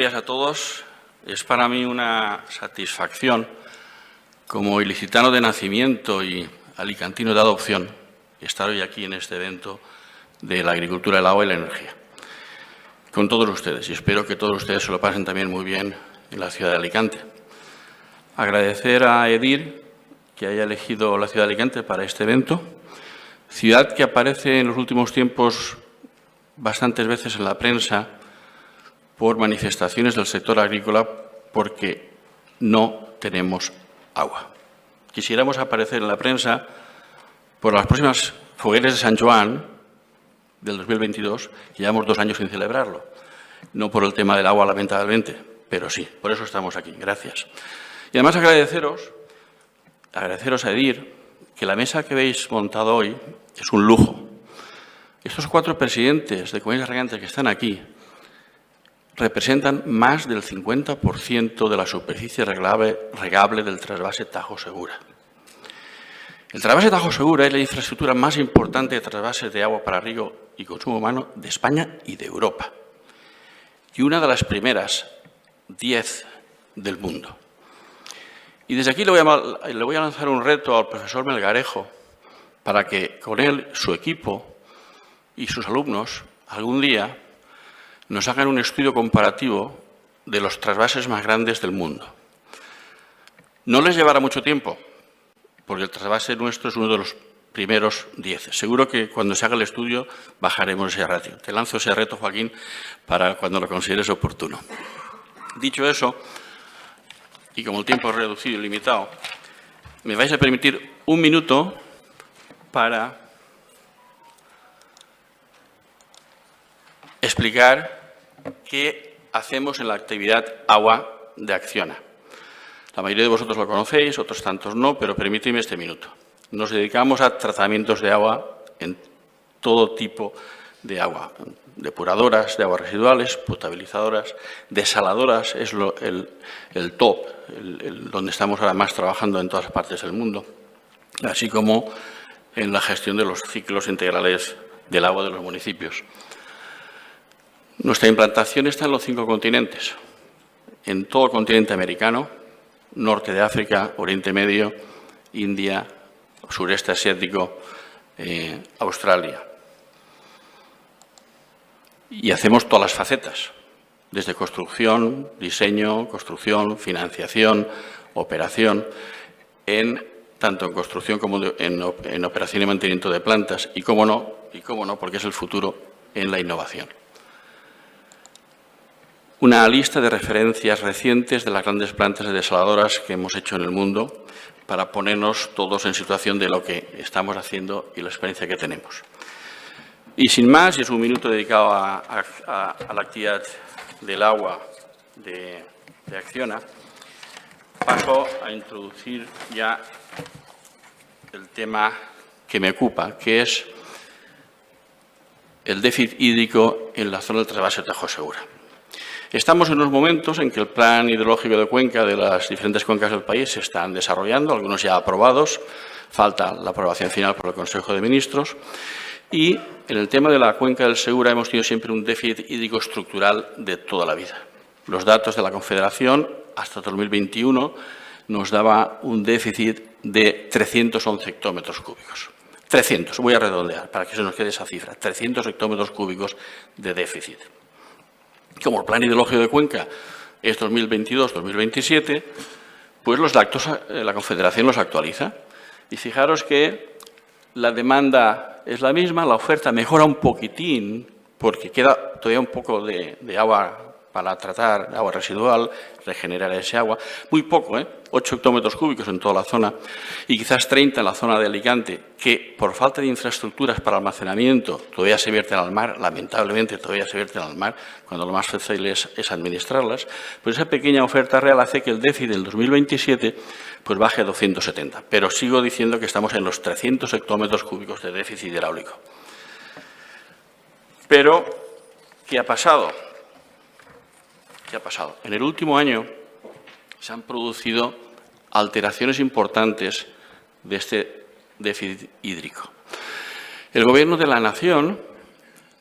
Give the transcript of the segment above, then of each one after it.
días a todos. Es para mí una satisfacción, como ilicitano de nacimiento y alicantino de adopción, estar hoy aquí en este evento de la agricultura, el agua y la energía, con todos ustedes. Y espero que todos ustedes se lo pasen también muy bien en la ciudad de Alicante. Agradecer a EDIR que haya elegido la ciudad de Alicante para este evento, ciudad que aparece en los últimos tiempos bastantes veces en la prensa por manifestaciones del sector agrícola porque no tenemos agua. Quisiéramos aparecer en la prensa por las próximas fogueres de San Joan del 2022, que llevamos 2 años sin celebrarlo. No por el tema del agua, lamentablemente, pero sí, por eso estamos aquí. Gracias. Y además agradeceros a EDIR que la mesa que veis montada hoy es un lujo. Estos 4 presidentes de comunidades regantes que están aquí representan más del 50% de la superficie regable del trasvase Tajo Segura. El trasvase Tajo Segura es la infraestructura más importante de trasvase de agua para riego y consumo humano de España y de Europa. Y una de las primeras 10 del mundo. Y desde aquí le voy a lanzar un reto al profesor Melgarejo para que con él, su equipo y sus alumnos algún día nos hagan un estudio comparativo de los trasvases más grandes del mundo. No les llevará mucho tiempo, porque el trasvase nuestro es uno de los primeros 10. Seguro que cuando se haga el estudio bajaremos ese ratio. Te lanzo ese reto, Joaquín, para cuando lo consideres oportuno. Dicho eso, y como el tiempo es reducido y limitado, me vais a permitir un minuto para explicar qué hacemos en la actividad agua de Acciona. La mayoría de vosotros lo conocéis, otros tantos no, pero permíteme este minuto. Nos dedicamos a tratamientos de agua en todo tipo de agua. Depuradoras de aguas residuales, potabilizadoras, desaladoras, es el top, donde estamos ahora más trabajando en todas partes del mundo, así como en la gestión de los ciclos integrales del agua de los municipios. Nuestra implantación está en los 5 continentes, en todo el continente americano, norte de África, Oriente Medio, India, sureste asiático, Australia. Y hacemos todas las facetas, desde construcción, diseño, construcción, financiación, operación, tanto en construcción como en operación y mantenimiento de plantas, y cómo no, porque es el futuro en la innovación. Una lista de referencias recientes de las grandes plantas de desaladoras que hemos hecho en el mundo para ponernos todos en situación de lo que estamos haciendo y la experiencia que tenemos. Y sin más, y es un minuto dedicado a la actividad del agua de Acciona, paso a introducir ya el tema que me ocupa, que es el déficit hídrico en la zona del trasvase Tajo Segura. Estamos en unos momentos en que el plan hidrológico de cuenca de las diferentes cuencas del país se están desarrollando, algunos ya aprobados, falta la aprobación final por el Consejo de Ministros. Y en el tema de la cuenca del Segura hemos tenido siempre un déficit hídrico estructural de toda la vida. Los datos de la Confederación hasta 2021 nos daba un déficit de 311 hectómetros cúbicos. 300, voy a redondear para que se nos quede esa cifra, 300 hectómetros cúbicos de déficit. Como el plan hidrológico de cuenca es 2022-2027, pues la Confederación los actualiza. Y fijaros que la demanda es la misma, la oferta mejora un poquitín, porque queda todavía un poco de agua para tratar, agua residual, regenerar ese agua. Muy poco, 8 hectómetros cúbicos en toda la zona y quizás 30 en la zona de Alicante, que por falta de infraestructuras para almacenamiento todavía se vierten al mar, lamentablemente todavía se vierten al mar, cuando lo más fácil es administrarlas. Pues esa pequeña oferta real hace que el déficit del 2027 pues baje a 270. Pero sigo diciendo que estamos en los 300 hectómetros cúbicos de déficit hidráulico. Pero, ¿qué ha pasado? ¿Qué ha pasado? En el último año se han producido alteraciones importantes de este déficit hídrico. El Gobierno de la Nación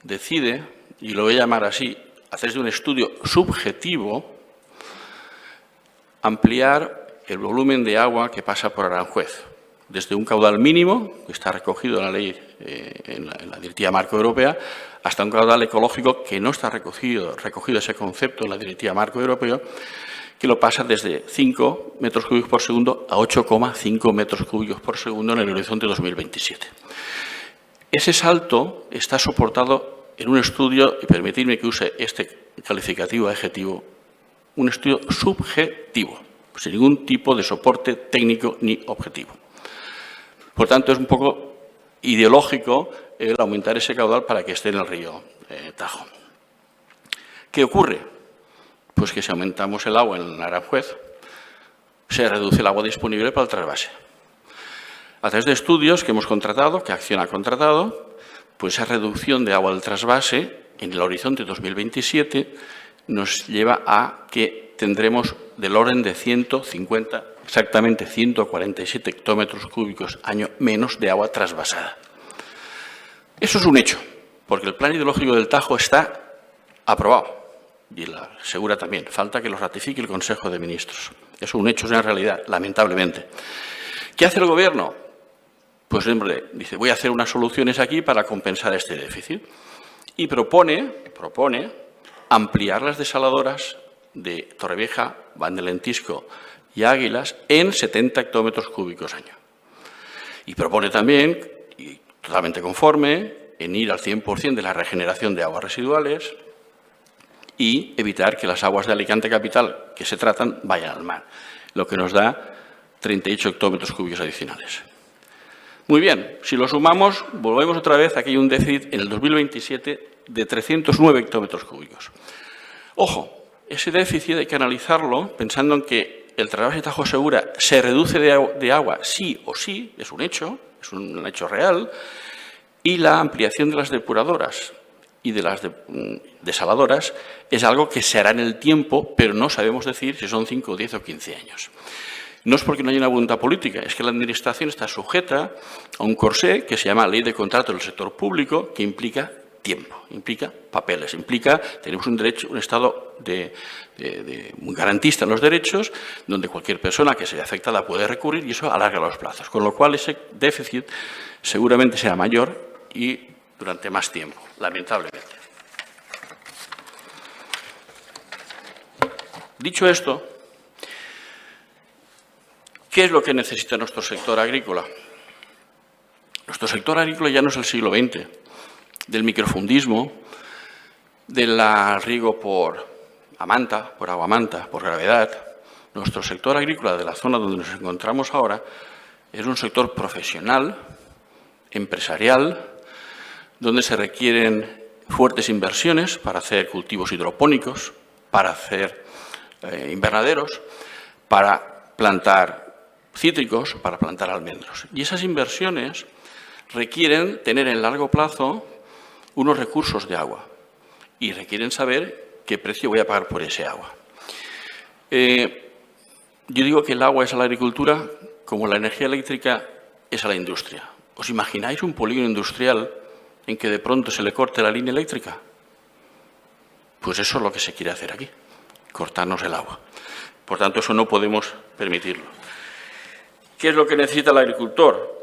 decide, y lo voy a llamar así, a través de un estudio subjetivo, ampliar el volumen de agua que pasa por Aranjuez, desde un caudal mínimo, que está recogido en la ley, en la Directiva Marco Europea, hasta un caudal ecológico que no está recogido ese concepto en la Directiva Marco Europeo, que lo pasa desde 5 metros cúbicos por segundo a 8,5 metros cúbicos por segundo en el horizonte 2027. Ese salto está soportado en un estudio, y permitidme que use este calificativo adjetivo, un estudio subjetivo, sin ningún tipo de soporte técnico ni objetivo. Por tanto, es un poco ideológico el aumentar ese caudal para que esté en el río Tajo. ¿Qué ocurre? Pues que si aumentamos el agua en Aranjuez, se reduce el agua disponible para el trasvase. A través de estudios que hemos contratado, que Acciona ha contratado, pues esa reducción de agua del trasvase en el horizonte 2027 nos lleva a que tendremos del orden de 150, exactamente 147 hectómetros cúbicos año menos de agua trasvasada. Eso es un hecho, porque el plan hidrológico del Tajo está aprobado. Y la Segura también. Falta que lo ratifique el Consejo de Ministros. Es un hecho, es una realidad, lamentablemente. ¿Qué hace el Gobierno? Pues, hombre, dice, voy a hacer unas soluciones aquí para compensar este déficit. Y propone ampliar las desaladoras de Torrevieja, Vandelentisco y Águilas en 70 hectómetros cúbicos año. Y propone también, y totalmente conforme, en ir al 100% de la regeneración de aguas residuales y evitar que las aguas de Alicante Capital que se tratan vayan al mar, lo que nos da 38 hectómetros cúbicos adicionales. Muy bien, si lo sumamos, volvemos otra vez a que hay un déficit en el 2027 de 309 hectómetros cúbicos. Ojo, ese déficit hay que analizarlo pensando en que el trasvase Tajo Segura se reduce de agua sí o sí, es un hecho real, y la ampliación de las depuradoras y de las desaladoras es algo que se hará en el tiempo, pero no sabemos decir si son 5, 10 o 15 años. No es porque no haya una voluntad política, es que la Administración está sujeta a un corsé que se llama Ley de Contratos del Sector Público, que implica tiempo, implica papeles, tenemos un derecho, un Estado garantista en los derechos, donde cualquier persona que se vea afectada puede recurrir y eso alarga los plazos, con lo cual ese déficit seguramente será mayor y durante más tiempo, lamentablemente. Dicho esto, ¿qué es lo que necesita nuestro sector agrícola? Nuestro sector agrícola ya no es el siglo XX, del microfundismo, del riego por amanta, por aguamanta, por gravedad. Nuestro sector agrícola de la zona donde nos encontramos ahora es un sector profesional, empresarial, donde se requieren fuertes inversiones para hacer cultivos hidropónicos, para hacer invernaderos, para plantar cítricos, para plantar almendros. Y esas inversiones requieren tener en largo plazo unos recursos de agua y requieren saber qué precio voy a pagar por ese agua. Yo digo que el agua es a la agricultura como la energía eléctrica es a la industria. ¿Os imagináis un polígono industrial en que de pronto se le corte la línea eléctrica? Pues eso es lo que se quiere hacer aquí, cortarnos el agua. Por tanto, eso no podemos permitirlo. ¿Qué es lo que necesita el agricultor?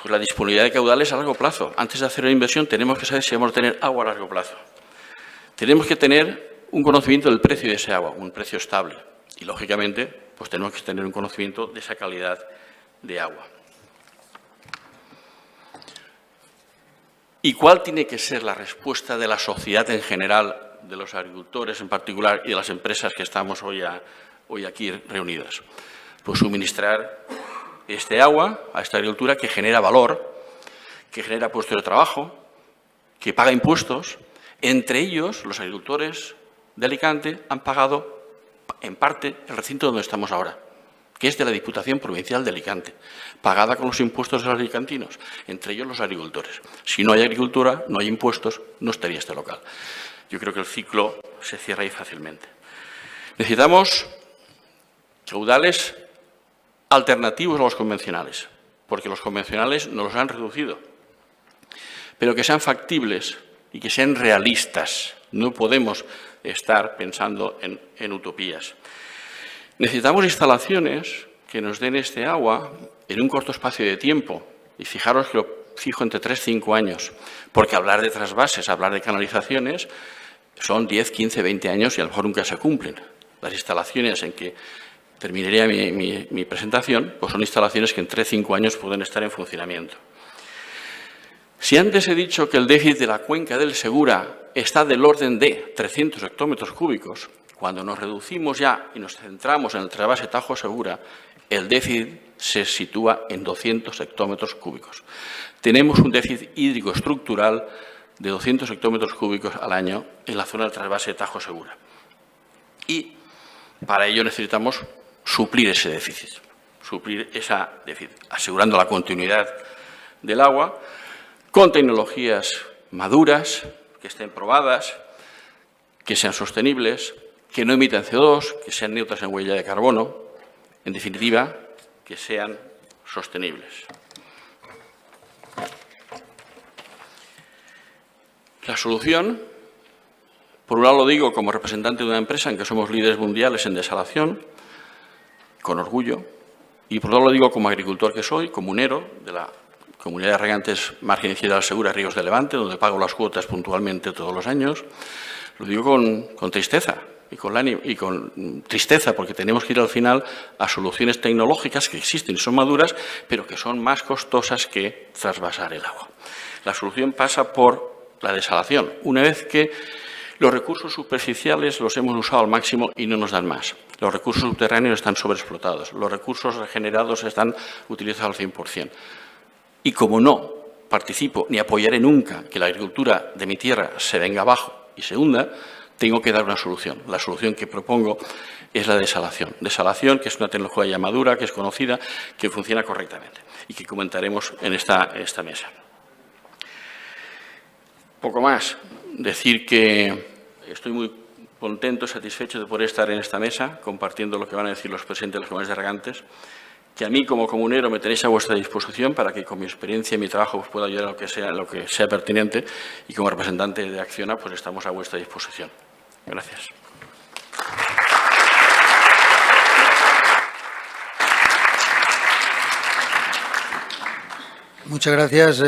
Pues la disponibilidad de caudales a largo plazo. Antes de hacer una inversión tenemos que saber si vamos a tener agua a largo plazo. Tenemos que tener un conocimiento del precio de ese agua, un precio estable. Y, lógicamente, pues tenemos que tener un conocimiento de esa calidad de agua. ¿Y cuál tiene que ser la respuesta de la sociedad en general, de los agricultores en particular y de las empresas que estamos hoy aquí reunidas? Pues suministrar este agua a esta agricultura que genera valor, que genera puestos de trabajo, que paga impuestos. Entre ellos, los agricultores de Alicante han pagado, en parte, el recinto donde estamos ahora, que es de la Diputación Provincial de Alicante, pagada con los impuestos de los alicantinos, entre ellos los agricultores. Si no hay agricultura, no hay impuestos, no estaría este local. Yo creo que el ciclo se cierra ahí fácilmente. Necesitamos caudales alternativos a los convencionales, porque los convencionales nos los han reducido, pero que sean factibles y que sean realistas. No podemos estar pensando en utopías. Necesitamos instalaciones que nos den este agua en un corto espacio de tiempo. Y fijaros que lo fijo entre 3 y 5 años, porque hablar de trasvases, hablar de canalizaciones, son 10, 15, 20 años y a lo mejor nunca se cumplen. Las instalaciones en que terminaría mi presentación, pues son instalaciones que en 3 o 5 años pueden estar en funcionamiento. Si antes he dicho que el déficit de la cuenca del Segura está del orden de 300 hectómetros cúbicos, cuando nos reducimos ya y nos centramos en el trasvase Tajo Segura, el déficit se sitúa en 200 hectómetros cúbicos. Tenemos un déficit hídrico estructural de 200 hectómetros cúbicos al año en la zona del trasvase Tajo Segura. Y para ello necesitamos suplir ese déficit, asegurando la continuidad del agua con tecnologías maduras, que estén probadas, que sean sostenibles, que no emitan CO2, que sean neutras en huella de carbono, en definitiva, que sean sostenibles. La solución, por un lado lo digo como representante de una empresa en que somos líderes mundiales en desalación, con orgullo, y por otro lado lo digo como agricultor que soy, comunero de la Comunidad de Regantes Margen Izquierda del Segura, Ríos de Levante, donde pago las cuotas puntualmente todos los años. Lo digo con tristeza y con tristeza porque tenemos que ir al final a soluciones tecnológicas que existen y son maduras, pero que son más costosas que trasvasar el agua. La solución pasa por la desalación. Una vez que los recursos superficiales los hemos usado al máximo y no nos dan más. Los recursos subterráneos están sobreexplotados. Los recursos regenerados están utilizados al 100%. Y como no participo ni apoyaré nunca que la agricultura de mi tierra se venga abajo y se hunda, tengo que dar una solución. La solución que propongo es la desalación. Desalación, que es una tecnología ya madura, que es conocida, que funciona correctamente y que comentaremos en esta mesa. Poco más. Decir que estoy muy contento, satisfecho de poder estar en esta mesa, compartiendo lo que van a decir los presidentes de las comunidades de regantes, que a mí como comunero me tenéis a vuestra disposición para que con mi experiencia y mi trabajo os pueda ayudar a lo que sea pertinente, y como representante de Acciona pues estamos a vuestra disposición. Gracias. Muchas gracias,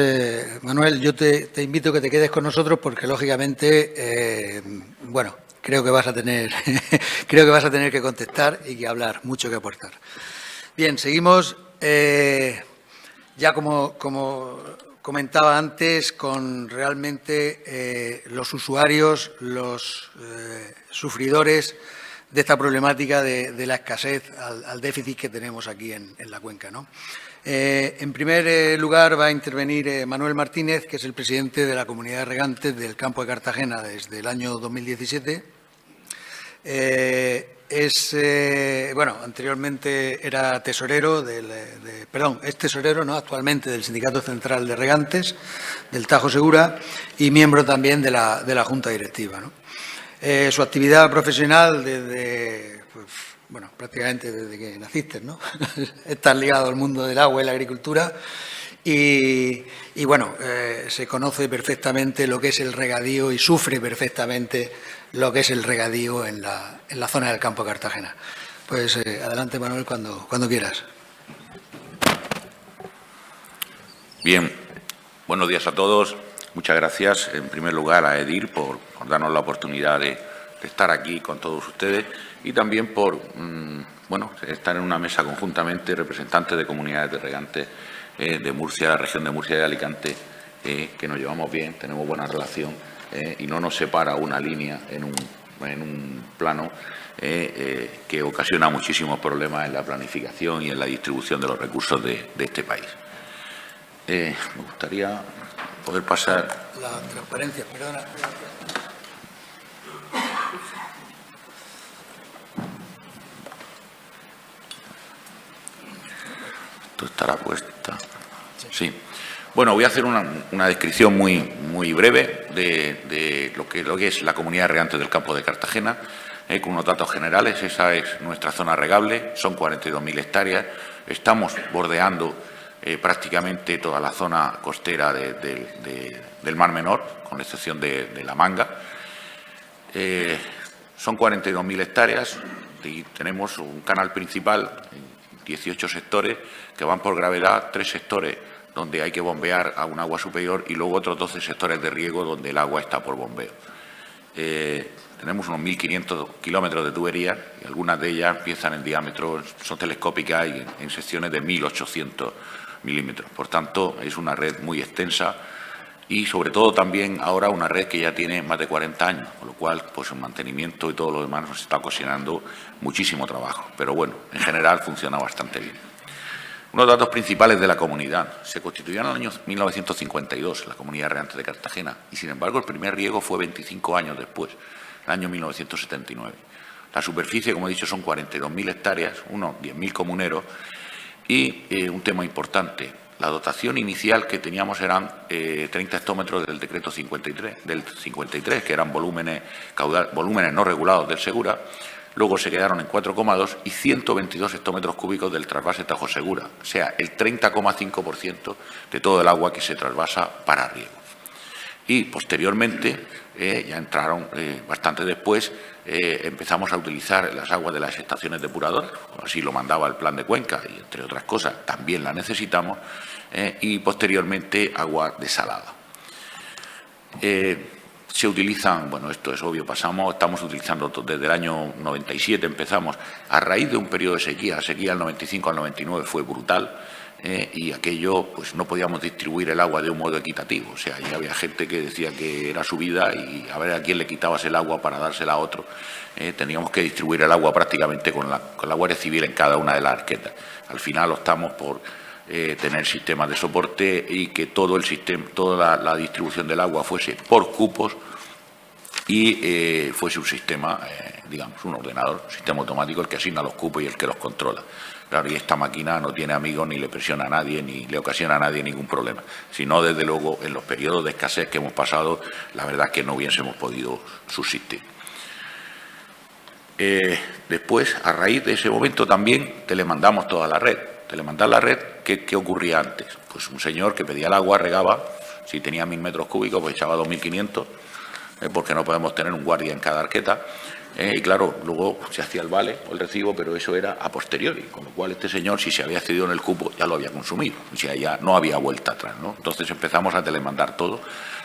Manuel. Yo te invito a que te quedes con nosotros porque, lógicamente, bueno, creo que vas a tener que contestar y que hablar, mucho que aportar. Bien, seguimos. Ya como comentaba antes, con realmente los usuarios, los sufridores de esta problemática de la escasez al déficit que tenemos aquí en la cuenca, ¿no? En primer lugar va a intervenir Manuel Martínez, que es el presidente de la Comunidad de Regantes del Campo de Cartagena desde el año 2017. Bueno, anteriormente era tesorero es tesorero, ¿no?, actualmente del Sindicato Central de Regantes del Tajo Segura y miembro también de la Junta Directiva, ¿no? Su actividad profesional bueno, prácticamente desde que naciste, ¿no? Estás ligado al mundo del agua y la agricultura y bueno, se conoce perfectamente lo que es el regadío y sufre perfectamente lo que es el regadío en la zona del Campo de Cartagena. Pues adelante, Manuel, cuando quieras. Bien, buenos días a todos. Muchas gracias, en primer lugar, a EDIR por darnos la oportunidad de estar aquí con todos ustedes y también por bueno, estar en una mesa conjuntamente representantes de comunidades de regantes de Murcia, la región de Murcia y de Alicante, que nos llevamos bien, tenemos buena relación y no nos separa una línea en un plano que ocasiona muchísimos problemas en la planificación y en la distribución de los recursos de este país. Me gustaría poder pasar. La transparencia, perdona. Esto estará puesta. Sí. Bueno, voy a hacer una descripción muy breve de lo que es la comunidad de regantes del Campo de Cartagena, con unos datos generales. Esa es nuestra zona regable, son 42.000 hectáreas. Estamos bordeando prácticamente toda la zona costera del Mar Menor, con excepción de La Manga. Son 42.000 hectáreas y tenemos un canal principal, 18 sectores que van por gravedad, 3 sectores donde hay que bombear a un agua superior y luego otros 12 sectores de riego donde el agua está por bombeo. Tenemos unos 1.500 kilómetros de tuberías y algunas de ellas empiezan en diámetro, son telescópicas y en secciones de 1.800 milímetros. Por tanto, es una red muy extensa y, sobre todo, también ahora una red que ya tiene más de 40 años, con lo cual, pues el mantenimiento y todo lo demás nos está ocasionando muchísimo trabajo. Pero, bueno, en general funciona bastante bien. Unos datos principales de la comunidad. Se constituyó en el año 1952 la Comunidad Reante de Cartagena y, sin embargo, el primer riego fue 25 años después, el año 1979. La superficie, como he dicho, son 42.000 hectáreas, unos 10.000 comuneros y un tema importante. La dotación inicial que teníamos eran 30 hectómetros del decreto 53, que eran volúmenes no regulados del Segura. Luego se quedaron en 4,2 y 122 hectómetros cúbicos del trasvase Tajo Segura, o sea, el 30,5% de todo el agua que se trasvasa para riego. Y posteriormente, ya entraron bastante después, empezamos a utilizar las aguas de las estaciones depuradoras, así lo mandaba el Plan de Cuenca y, entre otras cosas, también la necesitamos, y posteriormente agua desalada. Se utilizan, bueno, esto es obvio, estamos utilizando desde el año 97, empezamos a raíz de un periodo de sequía del 95 al 99 fue brutal, y aquello, pues no podíamos distribuir el agua de un modo equitativo, o sea, ya había gente que decía que era su vida y a ver a quién le quitabas el agua para dársela a otro. Teníamos que distribuir el agua prácticamente con la Guardia Civil en cada una de las arquetas. Al final optamos por tener sistemas de soporte y que todo el sistema, toda la distribución del agua fuese por cupos y fuese un sistema, digamos, un ordenador, un sistema automático el que asigna los cupos y el que los controla. Claro, y esta máquina no tiene amigos, ni le presiona a nadie, ni le ocasiona a nadie ningún problema. Si no, desde luego, en los periodos de escasez que hemos pasado, la verdad es que no hubiésemos podido subsistir. Después, a raíz de ese momento también, telemandamos toda la red. Telemandar la red, ¿qué ocurría antes? Pues un señor que pedía el agua, regaba, si tenía 1.000 metros cúbicos, pues echaba 2.500, porque no podemos tener un guardia en cada arqueta. Y claro, luego se hacía el vale o el recibo, pero eso era a posteriori, con lo cual este señor, si se había cedido en el cupo, ya lo había consumido, o sea, ya no había vuelta atrás, ¿no? Entonces empezamos a telemandar todo,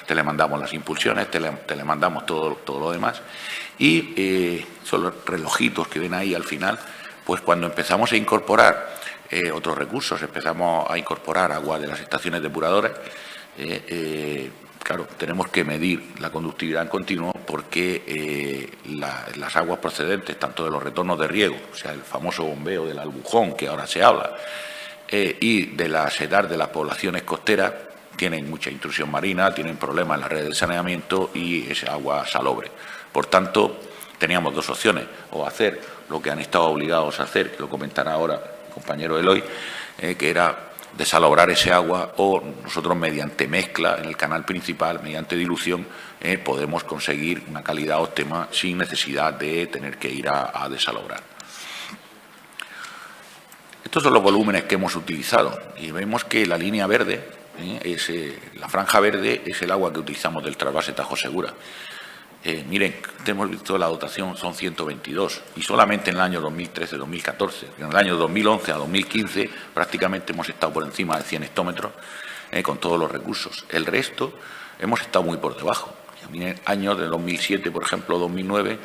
telemandamos las impulsiones, telemandamos todo lo demás, y son los relojitos que ven ahí al final, pues cuando empezamos a incorporar otros recursos, empezamos a incorporar agua de las estaciones depuradoras, claro, tenemos que medir la conductividad en continuo porque las aguas procedentes, tanto de los retornos de riego, o sea, el famoso bombeo del Albujón, que ahora se habla, y de la sedar de las poblaciones costeras, tienen mucha intrusión marina, tienen problemas en la red de saneamiento y es agua salobre. Por tanto, teníamos dos opciones, o hacer lo que han estado obligados a hacer, que lo comentará ahora el compañero Eloy, que era desalobrar ese agua, o nosotros mediante mezcla en el canal principal, mediante dilución, podemos conseguir una calidad óptima sin necesidad de tener que ir a desalobrar. Estos son los volúmenes que hemos utilizado y vemos que la línea verde, la franja verde, es el agua que utilizamos del trasvase Tajo Segura. Miren, hemos visto la dotación, son 122, y solamente en el año 2013-2014, en el año 2011 a 2015, prácticamente hemos estado por encima de 100 hectómetros con todos los recursos. El resto hemos estado muy por debajo. Miren, años de 2007, por ejemplo, 2009,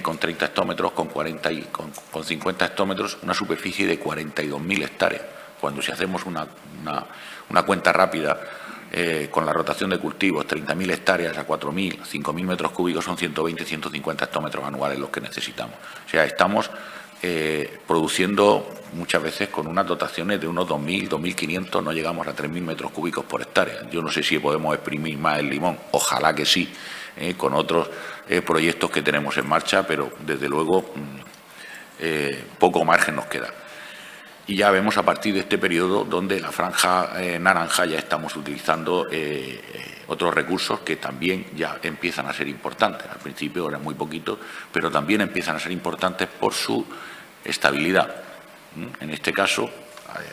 con 30 hectómetros, con 50 hectómetros, una superficie de 42.000 hectáreas. Cuando si hacemos una cuenta rápida, con la rotación de cultivos, 30.000 hectáreas a 4.000, 5.000 metros cúbicos son 120, 150 hectómetros anuales los que necesitamos. O sea, estamos produciendo muchas veces con unas dotaciones de unos 2.000, 2.500, no llegamos a 3.000 metros cúbicos por hectárea. Yo no sé si podemos exprimir más el limón, ojalá que sí, con otros proyectos que tenemos en marcha, pero desde luego poco margen nos queda. Y ya vemos a partir de este periodo donde la franja naranja ya estamos utilizando otros recursos que también ya empiezan a ser importantes. Al principio eran muy poquitos, pero también empiezan a ser importantes por su estabilidad. En este caso,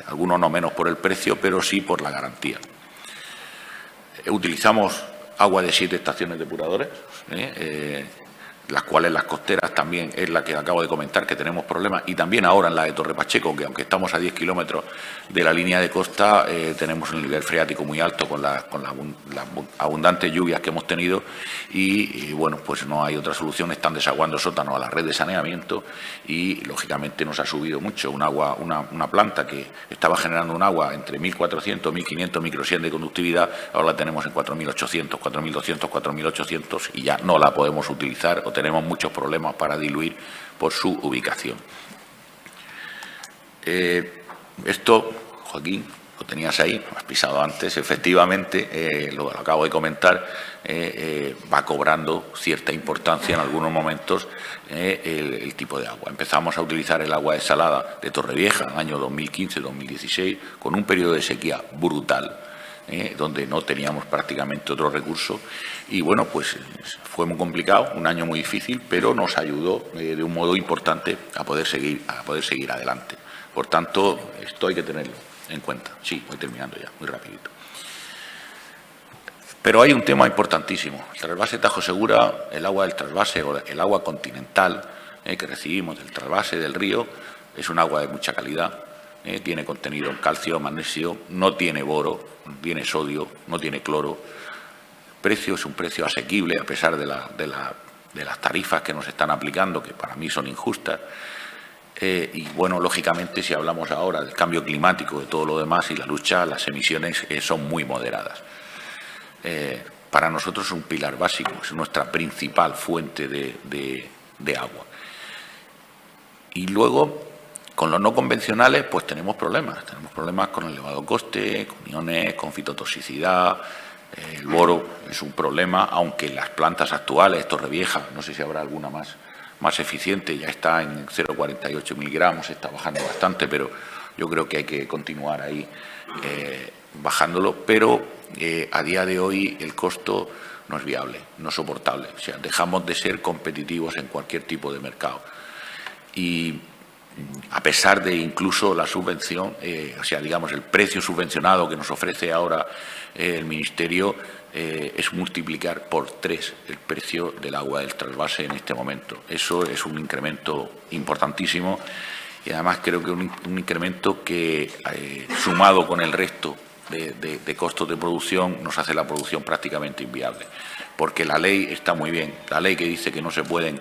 algunos no menos por el precio, pero sí por la garantía. Utilizamos agua de 7 estaciones depuradores. las cuales las costeras también es la que acabo de comentar, que tenemos problemas, y también ahora en la de Torre Pacheco, que aunque estamos a 10 kilómetros de la línea de costa, tenemos un nivel freático muy alto con las abundantes lluvias que hemos tenido y, bueno, pues no hay otra solución, están desaguando sótanos a la red de saneamiento y, lógicamente, nos ha subido mucho una planta que estaba generando un agua entre 1.400 y 1.500 microsien de conductividad, ahora la tenemos en 4.800, 4.200, 4.800 y ya no la podemos utilizar o tenemos muchos problemas para diluir por su ubicación. Esto, Joaquín, lo tenías ahí, lo has pisado antes, efectivamente, lo acabo de comentar, va cobrando cierta importancia en algunos momentos el tipo de agua. Empezamos a utilizar el agua desalada de Torrevieja en el año 2015-2016 con un periodo de sequía brutal, donde no teníamos prácticamente otro recurso y, bueno, pues fue muy complicado, un año muy difícil, pero nos ayudó de un modo importante a poder seguir adelante. Por tanto, esto hay que tenerlo en cuenta. Sí, voy terminando ya, muy rapidito. Pero hay un tema importantísimo. El trasvase Tajo Segura, el agua del trasvase o el agua continental que recibimos del trasvase del río, es un agua de mucha calidad. Tiene contenido en calcio, magnesio, no tiene boro, no tiene sodio, no tiene cloro. El precio es un precio asequible a pesar de las tarifas que nos están aplicando, que para mí son injustas. Y, bueno, lógicamente, si hablamos ahora del cambio climático, de todo lo demás y la lucha, las emisiones son muy moderadas. Para nosotros es un pilar básico, es nuestra principal fuente de agua. Y luego, con los no convencionales, pues tenemos problemas con el elevado coste, con iones, con fitotoxicidad. El boro es un problema, aunque las plantas actuales, Torrevieja, no sé si habrá alguna más eficiente, ya está en 0,48 miligramos, está bajando bastante, pero yo creo que hay que continuar ahí bajándolo, pero a día de hoy el costo no es viable, no es soportable, o sea, dejamos de ser competitivos en cualquier tipo de mercado. Y a pesar de incluso la subvención, o sea, digamos, el precio subvencionado que nos ofrece ahora el Ministerio es multiplicar por 3 el precio del agua del trasvase en este momento. Eso es un incremento importantísimo y además creo que un incremento que, sumado con el resto de costos de producción, nos hace la producción prácticamente inviable. Porque la ley está muy bien, la ley que dice que no se pueden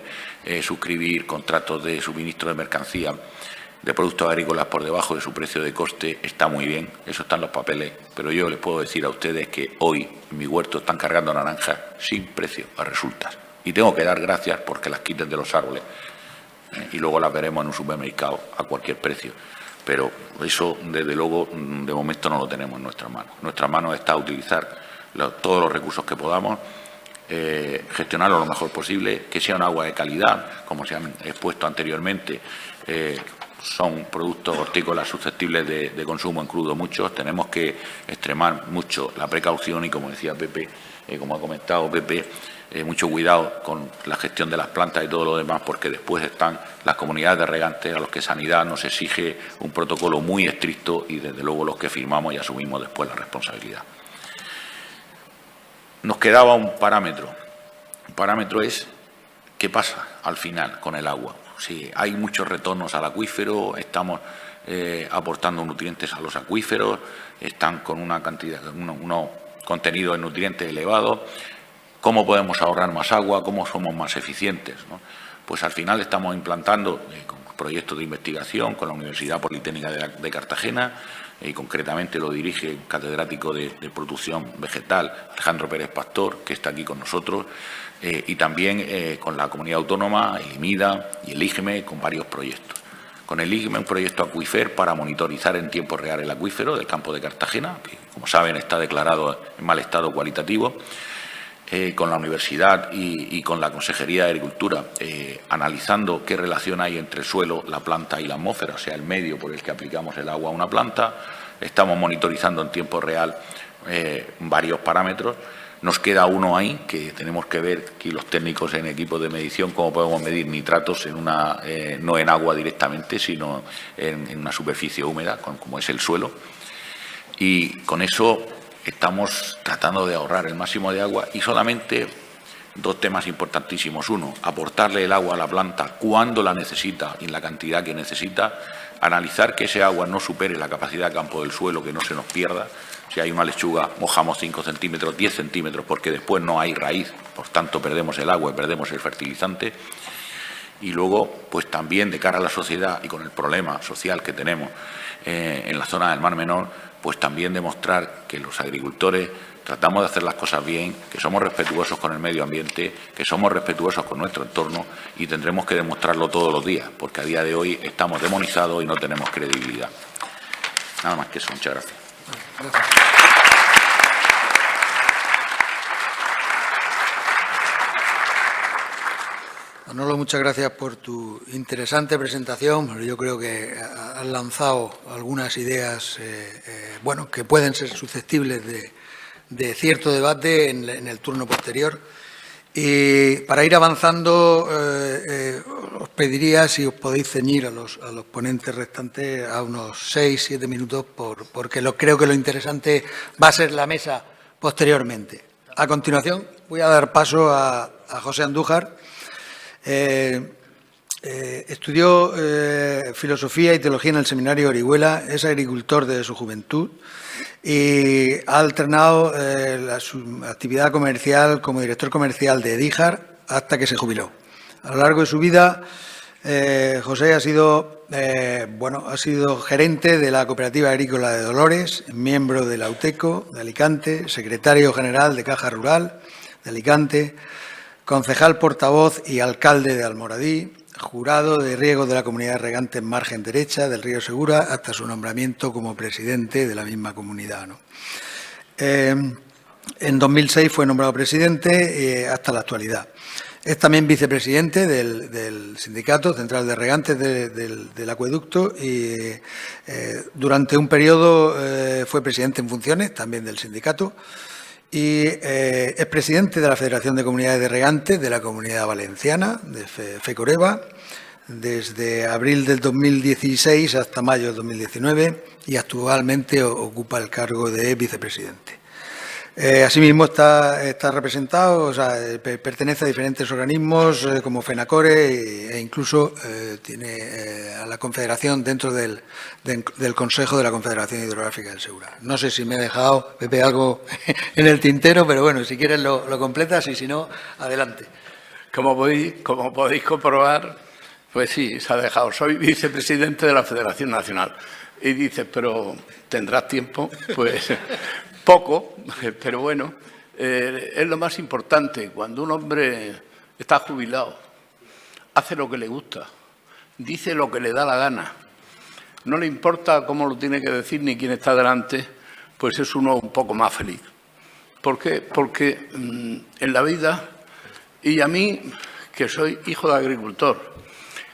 suscribir contratos de suministro de mercancía de productos agrícolas por debajo de su precio de coste, está muy bien, eso está en los papeles, pero yo les puedo decir a ustedes que hoy en mi huerto están cargando naranjas sin precio a resultas. Y tengo que dar gracias porque las quiten de los árboles y luego las veremos en un supermercado a cualquier precio. Pero eso, desde luego, de momento no lo tenemos en nuestras manos. En nuestras manos está utilizar todos los recursos que podamos, gestionarlo lo mejor posible, que sea un agua de calidad, como se han expuesto anteriormente. Son productos hortícolas susceptibles de consumo en crudo muchos. Tenemos que extremar mucho la precaución y, como decía Pepe, como ha comentado Pepe, mucho cuidado con la gestión de las plantas y todo lo demás, porque después están las comunidades de regantes a los que Sanidad nos exige un protocolo muy estricto y, desde luego, los que firmamos y asumimos después la responsabilidad. Nos quedaba un parámetro. Un parámetro es qué pasa al final con el agua. Sí, hay muchos retornos al acuífero, estamos aportando nutrientes a los acuíferos, están con una cantidad, unos contenidos de nutrientes elevados. ¿Cómo podemos ahorrar más agua? ¿Cómo somos más eficientes, ¿no? Pues al final estamos implantando con proyectos de investigación con la Universidad Politécnica de Cartagena, y concretamente lo dirige el catedrático de producción vegetal, Alejandro Pérez Pastor, que está aquí con nosotros, y también con la comunidad autónoma, el IMIDA y el IGME, con varios proyectos. Con el IGME, un proyecto Acuífer para monitorizar en tiempo real el acuífero del campo de Cartagena, que, como saben, está declarado en mal estado cualitativo. Con la universidad y con la Consejería de Agricultura, analizando qué relación hay entre el suelo, la planta y la atmósfera, o sea, el medio por el que aplicamos el agua a una planta. Estamos monitorizando en tiempo real varios parámetros. Nos queda uno ahí, que tenemos que ver aquí los técnicos en equipos de medición cómo podemos medir nitratos no en agua directamente, sino en una superficie húmeda, como es el suelo. Y con eso estamos tratando de ahorrar el máximo de agua y solamente dos temas importantísimos. Uno, aportarle el agua a la planta cuando la necesita y en la cantidad que necesita. Analizar que ese agua no supere la capacidad de campo del suelo, que no se nos pierda. Si hay una lechuga, mojamos 5 centímetros, 10 centímetros, porque después no hay raíz, por tanto perdemos el agua y perdemos el fertilizante. Y luego, pues también de cara a la sociedad y con el problema social que tenemos en la zona del Mar Menor, pues también demostrar que los agricultores tratamos de hacer las cosas bien, que somos respetuosos con el medio ambiente, que somos respetuosos con nuestro entorno y tendremos que demostrarlo todos los días, porque a día de hoy estamos demonizados y no tenemos credibilidad. Nada más que eso. Muchas gracias. Gracias. Manolo, muchas gracias por tu interesante presentación. Yo creo que has lanzado algunas ideas bueno, que pueden ser susceptibles de cierto debate en el turno posterior. Y para ir avanzando, os pediría si os podéis ceñir a los ponentes restantes a unos 6-7 minutos, porque creo que lo interesante va a ser la mesa posteriormente. A continuación, voy a dar paso a José Andújar. Estudió filosofía y teología en el seminario Orihuela, es agricultor desde su juventud y ha alternado su actividad comercial como director comercial de Edíjar hasta que se jubiló. A lo largo de su vida, José ha sido gerente de la Cooperativa Agrícola de Dolores, miembro de la UTECO de Alicante, secretario general de Caja Rural de Alicante, concejal portavoz y alcalde de Almoradí, jurado de riego de la Comunidad de Regantes Margen Derecha del Río Segura hasta su nombramiento como presidente de la misma comunidad, ¿no? En 2006 fue nombrado presidente hasta la actualidad. Es también vicepresidente del Sindicato Central de Regantes del Acueducto y durante un periodo fue presidente en funciones también del sindicato. Y es presidente de la Federación de Comunidades de Regantes de la Comunidad Valenciana, de FECOREVA, desde abril del 2016 hasta mayo del 2019 y actualmente ocupa el cargo de vicepresidente. Asimismo está representado, o sea, pertenece a diferentes organismos como FENACORE e incluso tiene a la Confederación dentro del Consejo de la Confederación Hidrográfica del Segura. No sé si me he dejado, Pepe, algo en el tintero, pero bueno, si quieres lo completas y si no, adelante. Como podéis comprobar, pues sí, se ha dejado. Soy vicepresidente de la Federación Nacional. Y dices, pero ¿tendrás tiempo? Pues poco, pero bueno, es lo más importante. Cuando un hombre está jubilado, hace lo que le gusta, dice lo que le da la gana, no le importa cómo lo tiene que decir ni quién está delante, pues es uno un poco más feliz. ¿Por qué? Porque en la vida, y a mí, que soy hijo de agricultor,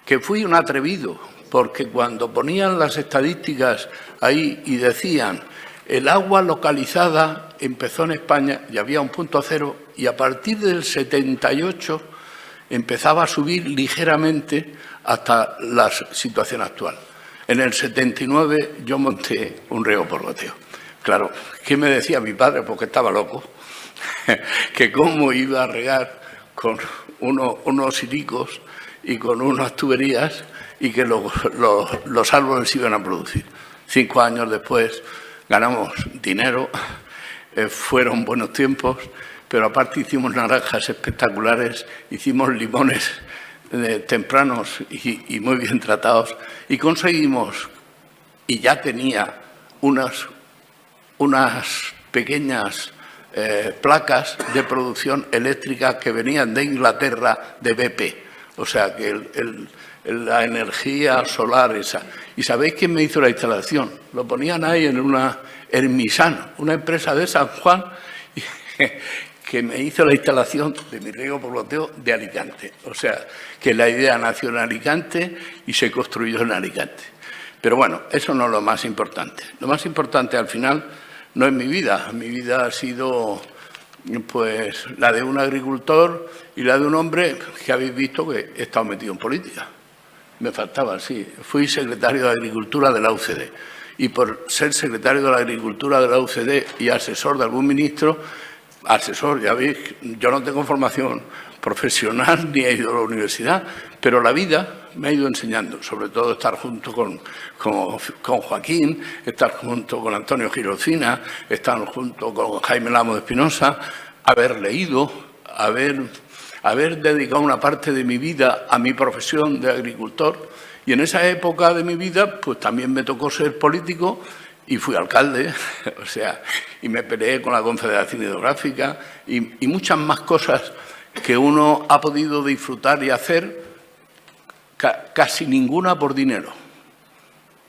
que fui un atrevido, porque cuando ponían las estadísticas ahí y decían el agua localizada empezó en España y había un punto cero y a partir del 78 empezaba a subir ligeramente hasta la situación actual. En el 79 yo monté un riego por goteo. Claro, ¿qué me decía mi padre? Porque estaba loco, que cómo iba a regar con unos siricos y con unas tuberías y que los árboles iban a producir. 5 años después ganamos dinero, fueron buenos tiempos, pero aparte hicimos naranjas espectaculares, hicimos limones tempranos y muy bien tratados y conseguimos, y ya tenía unas pequeñas placas de producción eléctrica que venían de Inglaterra, de BP, o sea que la energía solar esa. ¿Y sabéis quién me hizo la instalación? Lo ponían ahí en una Hermisán, una empresa de San Juan, que me hizo la instalación de mi riego por goteo de Alicante. O sea, que la idea nació en Alicante y se construyó en Alicante. Pero bueno, eso no es lo más importante. Lo más importante al final no es mi vida. Mi vida ha sido pues la de un agricultor y la de un hombre que habéis visto que he estado metido en política. Me faltaba, sí. Fui secretario de Agricultura de la UCD. Y por ser secretario de la Agricultura de la UCD y asesor de algún ministro, asesor, ya veis, yo no tengo formación profesional ni he ido a la universidad, pero la vida me ha ido enseñando, sobre todo estar junto con Joaquín, estar junto con Antonio Girocina, estar junto con Jaime Lamo de Espinosa, haber leído, haber dedicado una parte de mi vida a mi profesión de agricultor, y en esa época de mi vida pues también me tocó ser político y fui alcalde, o sea, y me peleé con la Confederación Hidrográfica y muchas más cosas que uno ha podido disfrutar y hacer, casi ninguna por dinero,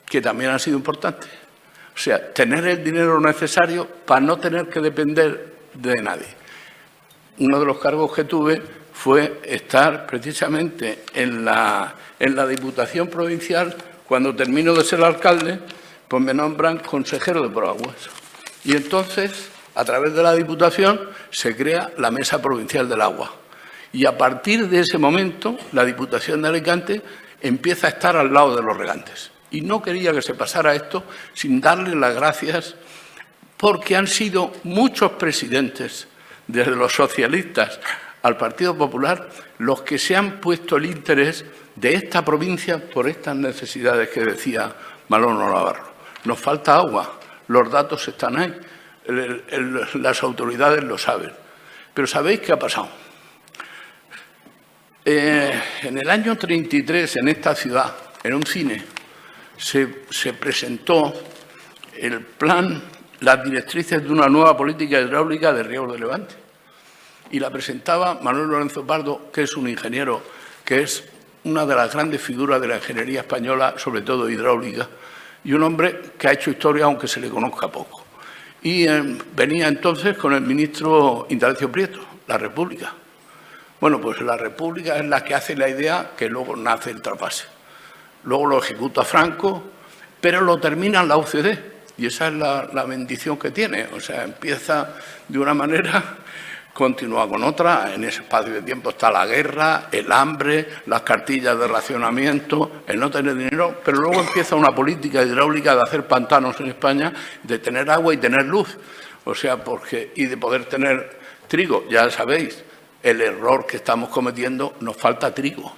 que también ha sido importante. O sea, tener el dinero necesario para no tener que depender de nadie. Uno de los cargos que tuve fue estar precisamente en la Diputación Provincial. Cuando termino de ser alcalde, pues me nombran consejero de Proaguas. Y entonces, a través de la Diputación, se crea la Mesa Provincial del Agua. Y a partir de ese momento, la Diputación de Alicante empieza a estar al lado de los regantes. Y no quería que se pasara esto sin darle las gracias, porque han sido muchos presidentes, desde los socialistas al Partido Popular, los que se han puesto el interés de esta provincia por estas necesidades que decía Manolo Navarro. Nos falta agua, los datos están ahí, las autoridades lo saben. Pero ¿sabéis qué ha pasado? En el año 33, en esta ciudad, en un cine, se presentó el plan, las directrices de una nueva política hidráulica de riegos de Levante. Y la presentaba Manuel Lorenzo Pardo, que es un ingeniero, que es una de las grandes figuras de la ingeniería española, sobre todo hidráulica, y un hombre que ha hecho historia aunque se le conozca poco. Y venía entonces con el ministro Indalecio Prieto, la República. Bueno, pues la República es la que hace la idea que luego nace el trasvase. Luego lo ejecuta Franco, pero lo termina la OCDE. Y esa es la bendición que tiene. O sea, empieza de una manera, continúa con otra. En ese espacio de tiempo está la guerra, el hambre, las cartillas de racionamiento, el no tener dinero. Pero luego empieza una política hidráulica de hacer pantanos en España, de tener agua y tener luz. O sea, y de poder tener trigo. Ya sabéis, el error que estamos cometiendo, nos falta trigo.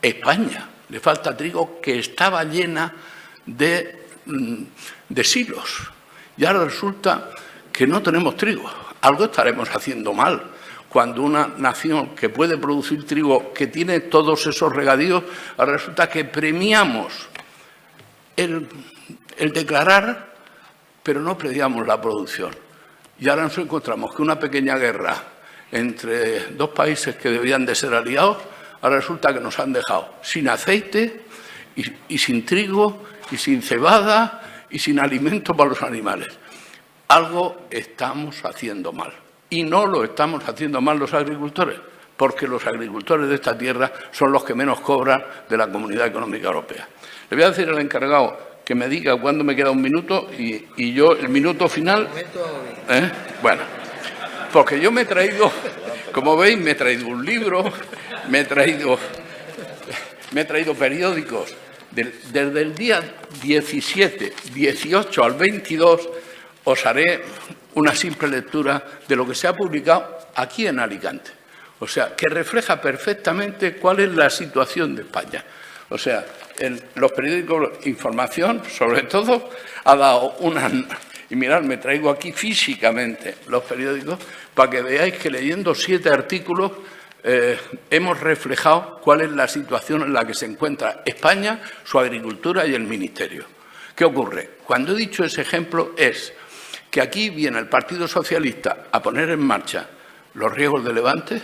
España le falta trigo, que estaba llena de silos. Y ahora resulta que no tenemos trigo. Algo estaremos haciendo mal. Cuando una nación que puede producir trigo, que tiene todos esos regadíos, ahora resulta que premiamos el declarar, pero no premiamos la producción. Y ahora nos encontramos que una pequeña guerra entre dos países que debían de ser aliados, ahora resulta que nos han dejado sin aceite y sin trigo y sin cebada y sin alimento para los animales. Algo estamos haciendo mal. Y no lo estamos haciendo mal los agricultores, porque los agricultores de esta tierra son los que menos cobran de la Comunidad Económica Europea. Le voy a decir al encargado que me diga cuándo me queda un minuto y yo el minuto final... Bueno, porque yo me he traído, como veis, me he traído un libro, me he traído periódicos. Desde el día 17, 18 al 22 os haré una simple lectura de lo que se ha publicado aquí en Alicante. O sea, que refleja perfectamente cuál es la situación de España. O sea, los periódicos, información, sobre todo, ha dado una... Y mirad, me traigo aquí físicamente los periódicos para que veáis que leyendo 7 artículos hemos reflejado cuál es la situación en la que se encuentra España, su agricultura y el Ministerio. ¿Qué ocurre? Cuando he dicho ese ejemplo es que aquí viene el Partido Socialista a poner en marcha los riegos de Levante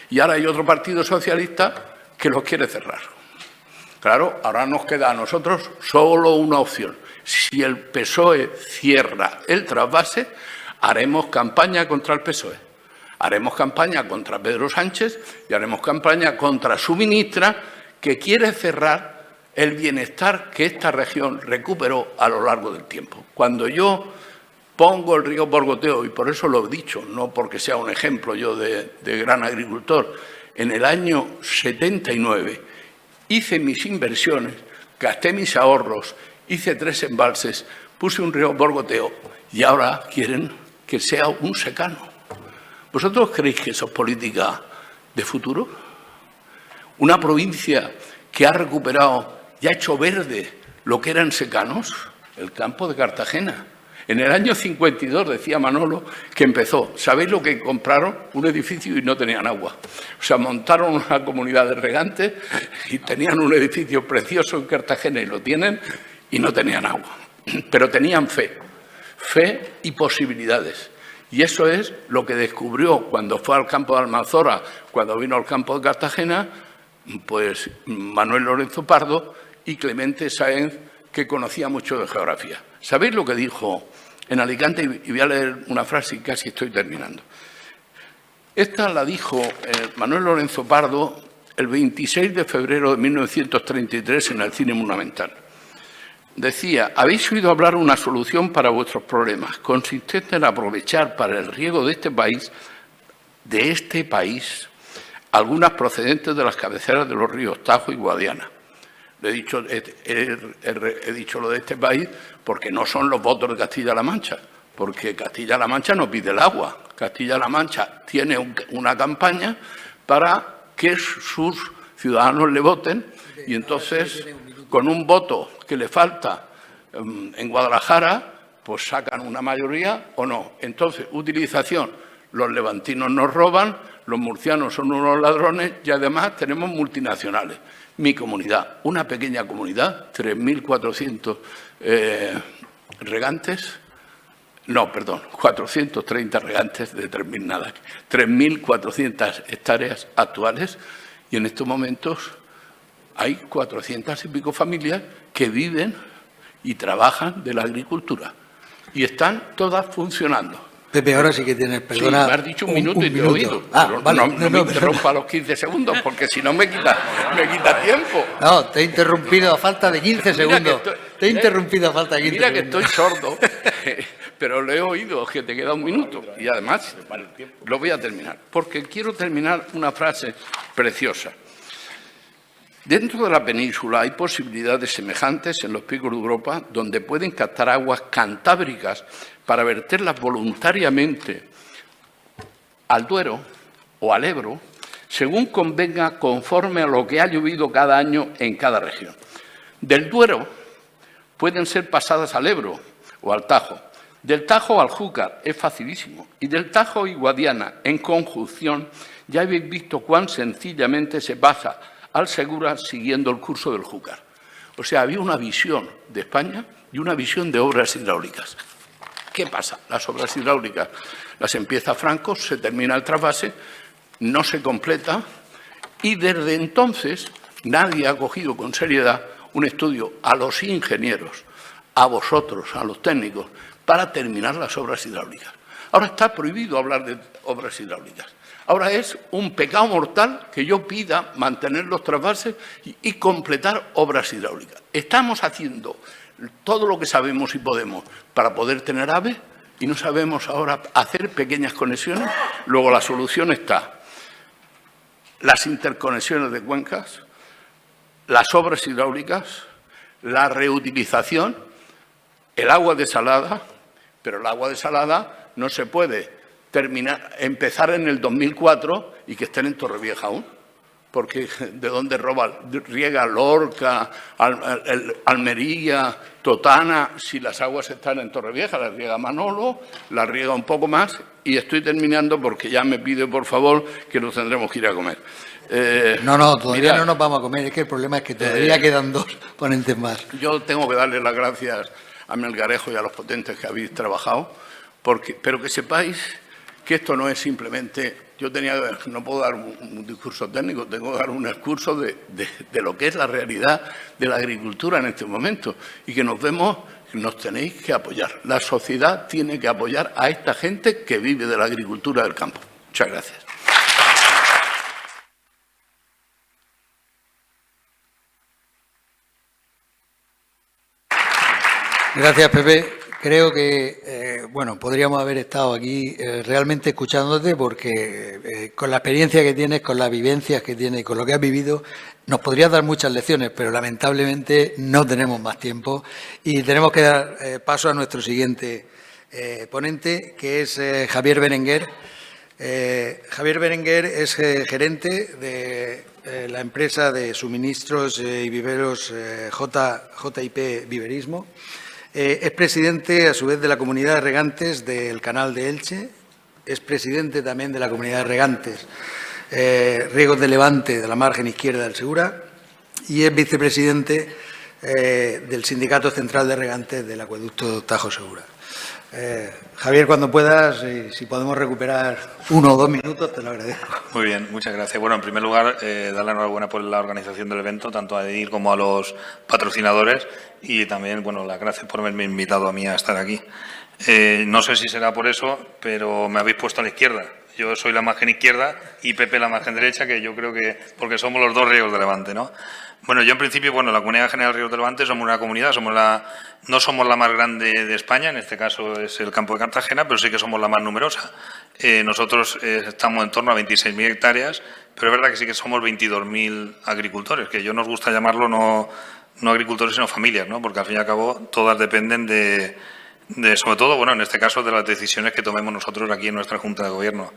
y ahora hay otro Partido Socialista que los quiere cerrar. Claro, ahora nos queda a nosotros solo una opción. Si el PSOE cierra el trasvase, haremos campaña contra el PSOE. Haremos campaña contra Pedro Sánchez y haremos campaña contra su ministra, que quiere cerrar el bienestar que esta región recuperó a lo largo del tiempo. Cuando yo pongo el río Borgoteo, y por eso lo he dicho, no porque sea un ejemplo yo de gran agricultor, en el año 79 hice mis inversiones, gasté mis ahorros, hice 3 embalses, puse un río Borgoteo y ahora quieren que sea un secano. ¿Vosotros creéis que eso es política de futuro? Una provincia que ha recuperado y ha hecho verde lo que eran secanos, el campo de Cartagena. En el año 52, decía Manolo, que empezó. ¿Sabéis lo que compraron? Un edificio y no tenían agua. O sea, montaron una comunidad de regantes y tenían un edificio precioso en Cartagena y lo tienen y no tenían agua. Pero tenían fe y posibilidades. Y eso es lo que descubrió cuando fue al campo de Almanzora, cuando vino al campo de Cartagena, pues Manuel Lorenzo Pardo y Clemente Sáenz, que conocía mucho de geografía. ¿Sabéis lo que dijo en Alicante? Y voy a leer una frase y casi estoy terminando. Esta la dijo Manuel Lorenzo Pardo el 26 de febrero de 1933 en el Cine Monumental. Decía: habéis oído hablar de una solución para vuestros problemas, consistente en aprovechar para el riego de este país, algunas procedentes de las cabeceras de los ríos Tajo y Guadiana. He dicho lo de este país porque no son los votos de Castilla-La Mancha, porque Castilla-La Mancha no pide el agua. Castilla-La Mancha tiene una campaña para que sus ciudadanos le voten y entonces, con un voto que le falta en Guadalajara, pues sacan una mayoría o no. Entonces, utilización: los levantinos nos roban, los murcianos son unos ladrones y además tenemos multinacionales. Mi comunidad, una pequeña comunidad, 3.400 regantes, no, perdón, 430 regantes de 3.000 nada, 3.400 hectáreas actuales y en estos momentos hay 400 y pico familias que viven y trabajan de la agricultura y están todas funcionando. Pepe, ahora sí que tienes, perdona. Sí, me has dicho un minuto y te he oído. Pero vale. No me interrumpa a los 15 segundos, porque si no me quita tiempo. No, te he interrumpido a falta de 15 segundos. Te he interrumpido a falta de 15 segundos. Mira que estoy sordo, pero lo he oído, que te queda un minuto. Y además, lo voy a terminar, porque quiero terminar una frase preciosa. Dentro de la península hay posibilidades semejantes en los picos de Europa, donde pueden captar aguas cantábricas para verterlas voluntariamente al Duero o al Ebro, según convenga, conforme a lo que ha llovido cada año en cada región. Del Duero pueden ser pasadas al Ebro o al Tajo. Del Tajo al Júcar es facilísimo. Y del Tajo y Guadiana, en conjunción, ya habéis visto cuán sencillamente se pasa al Segura siguiendo el curso del Júcar. O sea, había una visión de España y una visión de obras hidráulicas. ¿Qué pasa? Las obras hidráulicas las empieza Franco, se termina el trasvase, no se completa y desde entonces nadie ha cogido con seriedad un estudio a los ingenieros, a vosotros, a los técnicos, para terminar las obras hidráulicas. Ahora está prohibido hablar de obras hidráulicas. Ahora es un pecado mortal que yo pida mantener los trasvases y completar obras hidráulicas. Estamos haciendo todo lo que sabemos y podemos para poder tener AVE y no sabemos ahora hacer pequeñas conexiones. Luego la solución está: las interconexiones de cuencas, las obras hidráulicas, la reutilización, el agua desalada, pero el agua desalada no se puede empezar en el 2004 y que estén en Torrevieja aún, porque de dónde riega Lorca, Almería, Totana, si las aguas están en Torrevieja, las riega Manolo, las riega un poco más y estoy terminando porque ya me pide por favor que nos tendremos que ir a comer. Todavía no nos vamos a comer, es que el problema es que todavía quedan dos ponentes más. Yo tengo que darle las gracias a Melgarejo y a los potentes que habéis trabajado, pero que sepáis que esto no es simplemente... no puedo dar un discurso técnico, tengo que dar un discurso de lo que es la realidad de la agricultura en este momento y que nos tenéis que apoyar. La sociedad tiene que apoyar a esta gente que vive de la agricultura del campo. Muchas gracias. Gracias, Pepe. Creo que, podríamos haber estado aquí realmente escuchándote porque con la experiencia que tienes, con las vivencias que tienes, con lo que has vivido, nos podrías dar muchas lecciones, pero lamentablemente no tenemos más tiempo y tenemos que dar paso a nuestro siguiente ponente, que es Javier Berenguer. Javier Berenguer es gerente de la empresa de suministros y viveros JIP Viverismo. Es presidente, a su vez, de la Comunidad de Regantes del Canal de Elche. Es presidente también de la Comunidad de Regantes Riegos de Levante de la margen izquierda del Segura y es vicepresidente del Sindicato Central de Regantes del Acueducto Tajo Segura. Javier, cuando puedas, si podemos recuperar 1 o 2 minutos, te lo agradezco. Muy bien, muchas gracias. Bueno, en primer lugar, darle la enhorabuena por la organización del evento, tanto a EDIR como a los patrocinadores y también, bueno, las gracias por haberme invitado a mí a estar aquí. No sé si será por eso, pero me habéis puesto a la izquierda. Yo soy la margen izquierda y Pepe la margen derecha, que yo creo que, porque somos los dos Riegos de Levante, ¿no? Bueno, yo en principio, bueno, la Comunidad General Riegos de Levante somos una comunidad, no somos la más grande de España, en este caso es el campo de Cartagena, pero sí que somos la más numerosa. Nosotros estamos en torno a 26.000 hectáreas, pero es verdad que sí que somos 22.000 agricultores, que yo nos gusta llamarlo no agricultores sino familias, ¿no? Porque al fin y al cabo todas dependen de sobre todo, bueno, en este caso de las decisiones que tomemos nosotros aquí en nuestra Junta de Gobierno.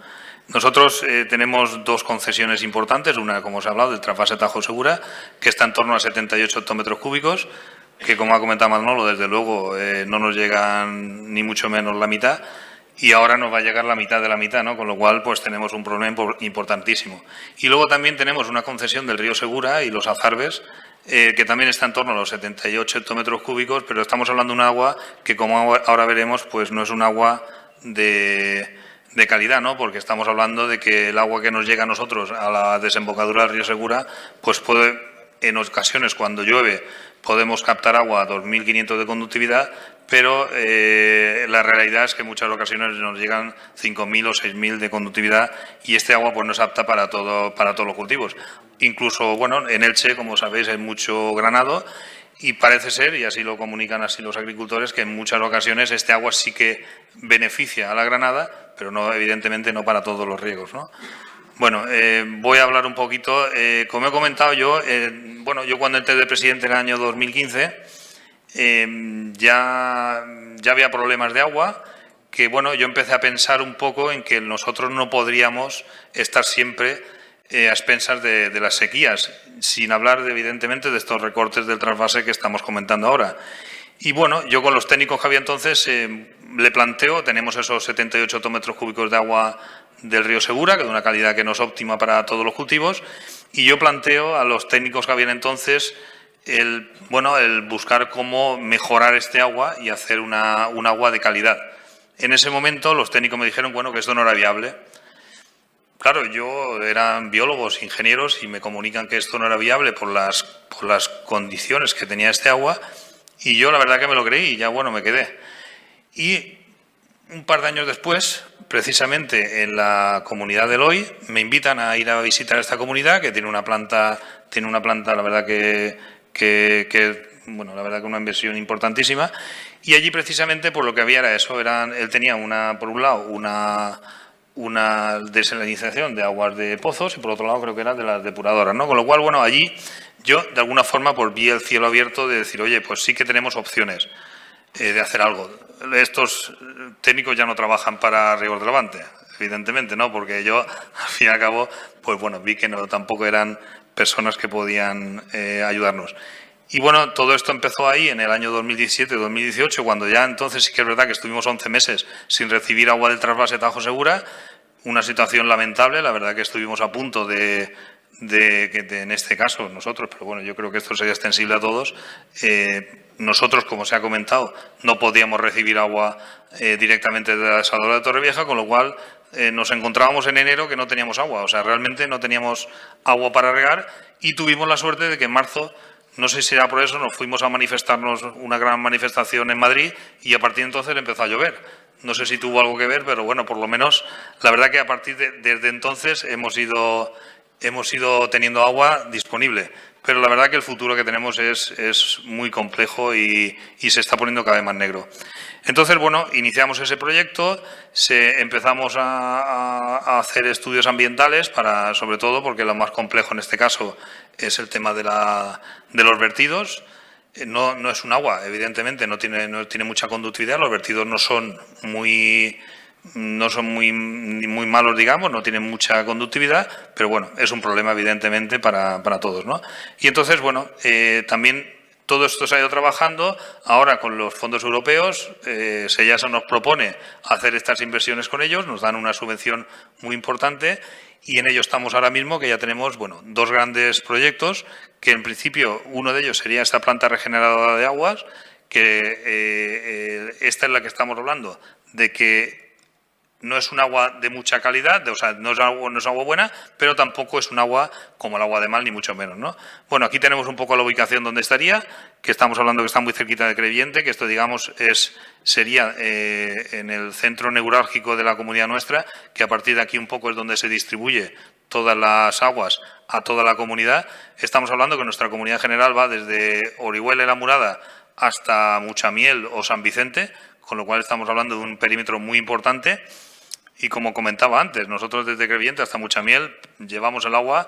Nosotros tenemos 2 concesiones importantes, una, como os he hablado, del trasvase Tajo Segura, que está en torno a 78 hectómetros cúbicos, que, como ha comentado Manolo, desde luego no nos llegan ni mucho menos la mitad, y ahora nos va a llegar la mitad de la mitad, ¿no? Con lo cual, pues tenemos un problema importantísimo. Y luego también tenemos una concesión del río Segura y los Azarbes, que también está en torno a los 78 hectómetros cúbicos, pero estamos hablando de un agua que, como ahora veremos, pues no es un agua de calidad, ¿no? Porque estamos hablando de que el agua que nos llega a nosotros a la desembocadura del río Segura, pues puede, en ocasiones cuando llueve, podemos captar agua a 2.500 de conductividad, pero la realidad es que en muchas ocasiones nos llegan 5.000 o 6.000 de conductividad y este agua pues no es apta para todos los cultivos. Incluso, bueno, en Elche, como sabéis, hay mucho granado y parece ser, y así lo comunican así los agricultores, que en muchas ocasiones este agua sí que beneficia a la granada, pero no, evidentemente no para todos los riegos, ¿no? Bueno, voy a hablar un poquito. Como he comentado yo, bueno, yo cuando entré de presidente en el año 2015 ya había problemas de agua, que bueno, yo empecé a pensar un poco en que nosotros no podríamos estar siempre a expensas de las sequías, sin hablar evidentemente de estos recortes del trasvase que estamos comentando ahora. Y bueno, yo con los técnicos que había entonces le planteo, tenemos esos 78 hectómetros cúbicos de agua del río Segura, que de una calidad que no es óptima para todos los cultivos, y yo planteo a los técnicos que habían entonces el buscar cómo mejorar este agua y hacer un agua de calidad. En ese momento los técnicos me dijeron, bueno, que esto no era viable. Claro, eran biólogos, ingenieros, y me comunican que esto no era viable por las condiciones que tenía este agua, y yo la verdad que me lo creí y ya, bueno, me quedé. Y un par de años después, precisamente en la comunidad de Eloy, me invitan a ir a visitar esta comunidad, que tiene una planta, la verdad bueno, la verdad que una inversión importantísima, y allí precisamente por lo que había era eso, él tenía por un lado una desalinización de aguas de pozos y por otro lado creo que era de las depuradoras, ¿no? Con lo cual, bueno, allí yo de alguna forma pues vi el cielo abierto de decir, oye, pues sí que tenemos opciones de hacer algo. Estos técnicos ya no trabajan para Riegos de Levante, evidentemente, ¿no? Porque yo, al fin y al cabo, pues bueno, vi que tampoco eran personas que podían ayudarnos. Y bueno, todo esto empezó ahí en el año 2017-2018, cuando ya entonces sí que es verdad que estuvimos 11 meses sin recibir agua del trasvase Tajo Segura, una situación lamentable, la verdad que estuvimos a punto de que en este caso nosotros, pero bueno, yo creo que esto sería extensible a todos, nosotros, como se ha comentado, no podíamos recibir agua directamente de la desaladora de Torrevieja, con lo cual nos encontrábamos en enero que no teníamos agua, o sea, realmente no teníamos agua para regar y tuvimos la suerte de que en marzo, no sé si era por eso, nos fuimos a manifestarnos una gran manifestación en Madrid y a partir de entonces empezó a llover. No sé si tuvo algo que ver, pero bueno, por lo menos la verdad que a partir desde entonces hemos ido teniendo agua disponible. Pero la verdad que el futuro que tenemos es muy complejo y se está poniendo cada vez más negro. Entonces, bueno, iniciamos ese proyecto, empezamos a hacer estudios ambientales, sobre todo porque lo más complejo en este caso es el tema de los vertidos. No es un agua, evidentemente, no tiene mucha conductividad, los vertidos no son muy no son muy malos, digamos, no tienen mucha conductividad, pero bueno, es un problema evidentemente para todos, ¿no? Y entonces, bueno, también todo esto se ha ido trabajando. Ahora con los fondos europeos, SEIASA nos propone hacer estas inversiones con ellos, nos dan una subvención muy importante y en ello estamos ahora mismo, que ya tenemos, bueno, 2 grandes proyectos, que en principio uno de ellos sería esta planta regeneradora de aguas, que esta es la que estamos hablando, de que no es un agua de mucha calidad, o sea, no es agua buena, pero tampoco es un agua como el agua de mar, ni mucho menos, ¿no? Bueno, aquí tenemos un poco la ubicación donde estaría, que estamos hablando que está muy cerquita de Crevillente, que esto, digamos, sería en el centro neurálgico de la comunidad nuestra, que a partir de aquí un poco es donde se distribuye todas las aguas a toda la comunidad. Estamos hablando que nuestra comunidad general va desde Orihuela y La Murada hasta Muchamiel o San Vicente, con lo cual estamos hablando de un perímetro muy importante. Y como comentaba antes, nosotros desde Crevillente hasta Muchamiel llevamos el agua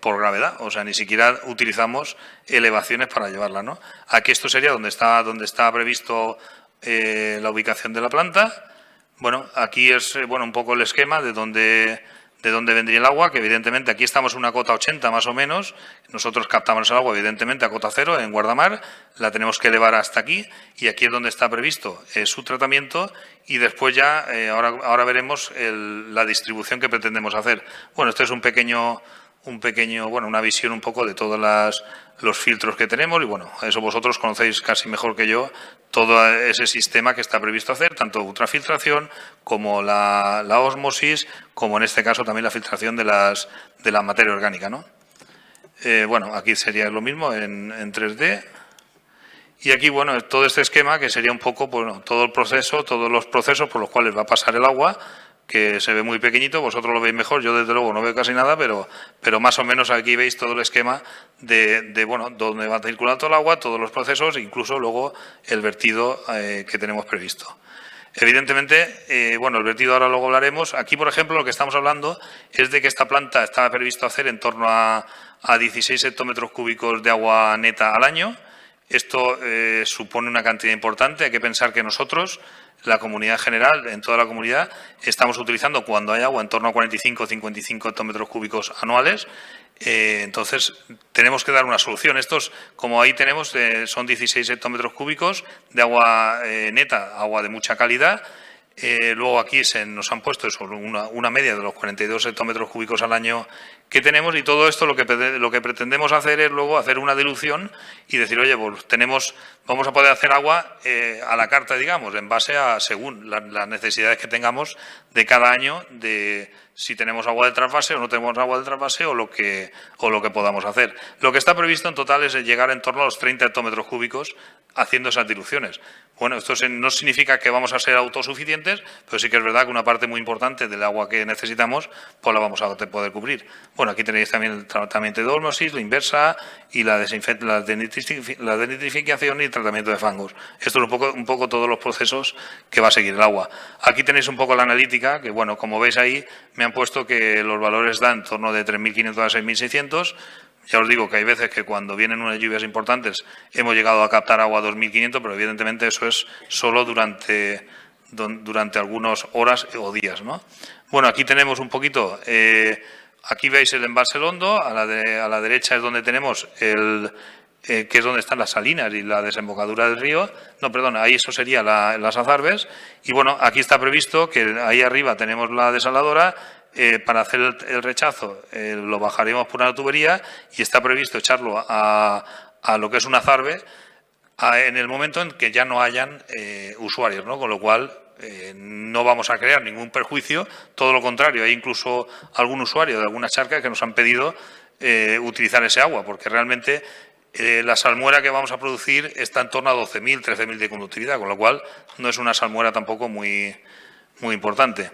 por gravedad, o sea, ni siquiera utilizamos elevaciones para llevarla, ¿no? Aquí esto sería donde está previsto la ubicación de la planta. Bueno, aquí es un poco el esquema de dónde vendría el agua, que evidentemente aquí estamos en una cota 80 más o menos. Nosotros captamos el agua evidentemente a cota 0 en Guardamar, la tenemos que elevar hasta aquí y aquí es donde está previsto su tratamiento y después ya, ahora veremos la distribución que pretendemos hacer. Bueno, esto es una visión un poco de todos los filtros que tenemos y bueno, eso vosotros conocéis casi mejor que yo todo ese sistema que está previsto hacer, tanto ultrafiltración como la ósmosis, como en este caso también la filtración de la materia orgánica, ¿no? Bueno, aquí sería lo mismo en 3D. Y aquí, bueno, todo este esquema que sería un poco, bueno, todos los procesos por los cuales va a pasar el agua, que se ve muy pequeñito, vosotros lo veis mejor, yo desde luego no veo casi nada, pero más o menos aquí veis todo el esquema de dónde va a circular todo el agua, todos los procesos, incluso luego el vertido que tenemos previsto. Evidentemente, el vertido ahora luego hablaremos. Aquí, por ejemplo, lo que estamos hablando es de que esta planta estaba previsto hacer en torno a 16 hectómetros cúbicos de agua neta al año. Esto supone una cantidad importante. Hay que pensar que nosotros, la comunidad general, en toda la comunidad, estamos utilizando cuando hay agua en torno a 45 o 55 hectómetros cúbicos anuales. Entonces, tenemos que dar una solución. Estos, como ahí tenemos, son 16 hectómetros cúbicos de agua neta, agua de mucha calidad. Luego aquí nos han puesto una media de los 42 hectómetros cúbicos al año que tenemos y todo esto lo que pretendemos hacer es luego hacer una dilución y decir, oye, pues vamos a poder hacer agua a la carta, digamos, en base a según las necesidades que tengamos de cada año, de si tenemos agua de trasvase o no tenemos agua de trasvase o lo que podamos hacer. Lo que está previsto en total es llegar en torno a los 30 hectómetros cúbicos haciendo esas diluciones. Bueno, esto no significa que vamos a ser autosuficientes, pero sí que es verdad que una parte muy importante del agua que necesitamos, pues la vamos a poder cubrir. Bueno, aquí tenéis también el tratamiento de ósmosis, la inversa y la denitrificación y el tratamiento de fangos. Esto es un poco todos los procesos que va a seguir el agua. Aquí tenéis un poco la analítica, que bueno, como veis ahí, me han puesto que los valores dan en torno de 3.500 a 6.600. Ya os digo que hay veces que cuando vienen unas lluvias importantes hemos llegado a captar agua a 2.500, pero evidentemente eso es solo durante algunas horas o días, ¿no? Bueno, aquí tenemos un poquito, aquí veis el embalse Londo, a la derecha es donde tenemos que es donde están las salinas y la desembocadura del río. No, perdón, ahí eso sería las Azarbes. Y bueno, aquí está previsto que ahí arriba tenemos la desaladora. Para hacer el rechazo lo bajaremos por una tubería y está previsto echarlo a lo que es una Azarbe en el momento en que ya no hayan usuarios, ¿no? Con lo cual no vamos a crear ningún perjuicio, todo lo contrario, hay incluso algún usuario de alguna charca que nos han pedido utilizar ese agua, porque realmente la salmuera que vamos a producir está en torno a 12.000, 13.000 de conductividad, con lo cual no es una salmuera tampoco muy importante.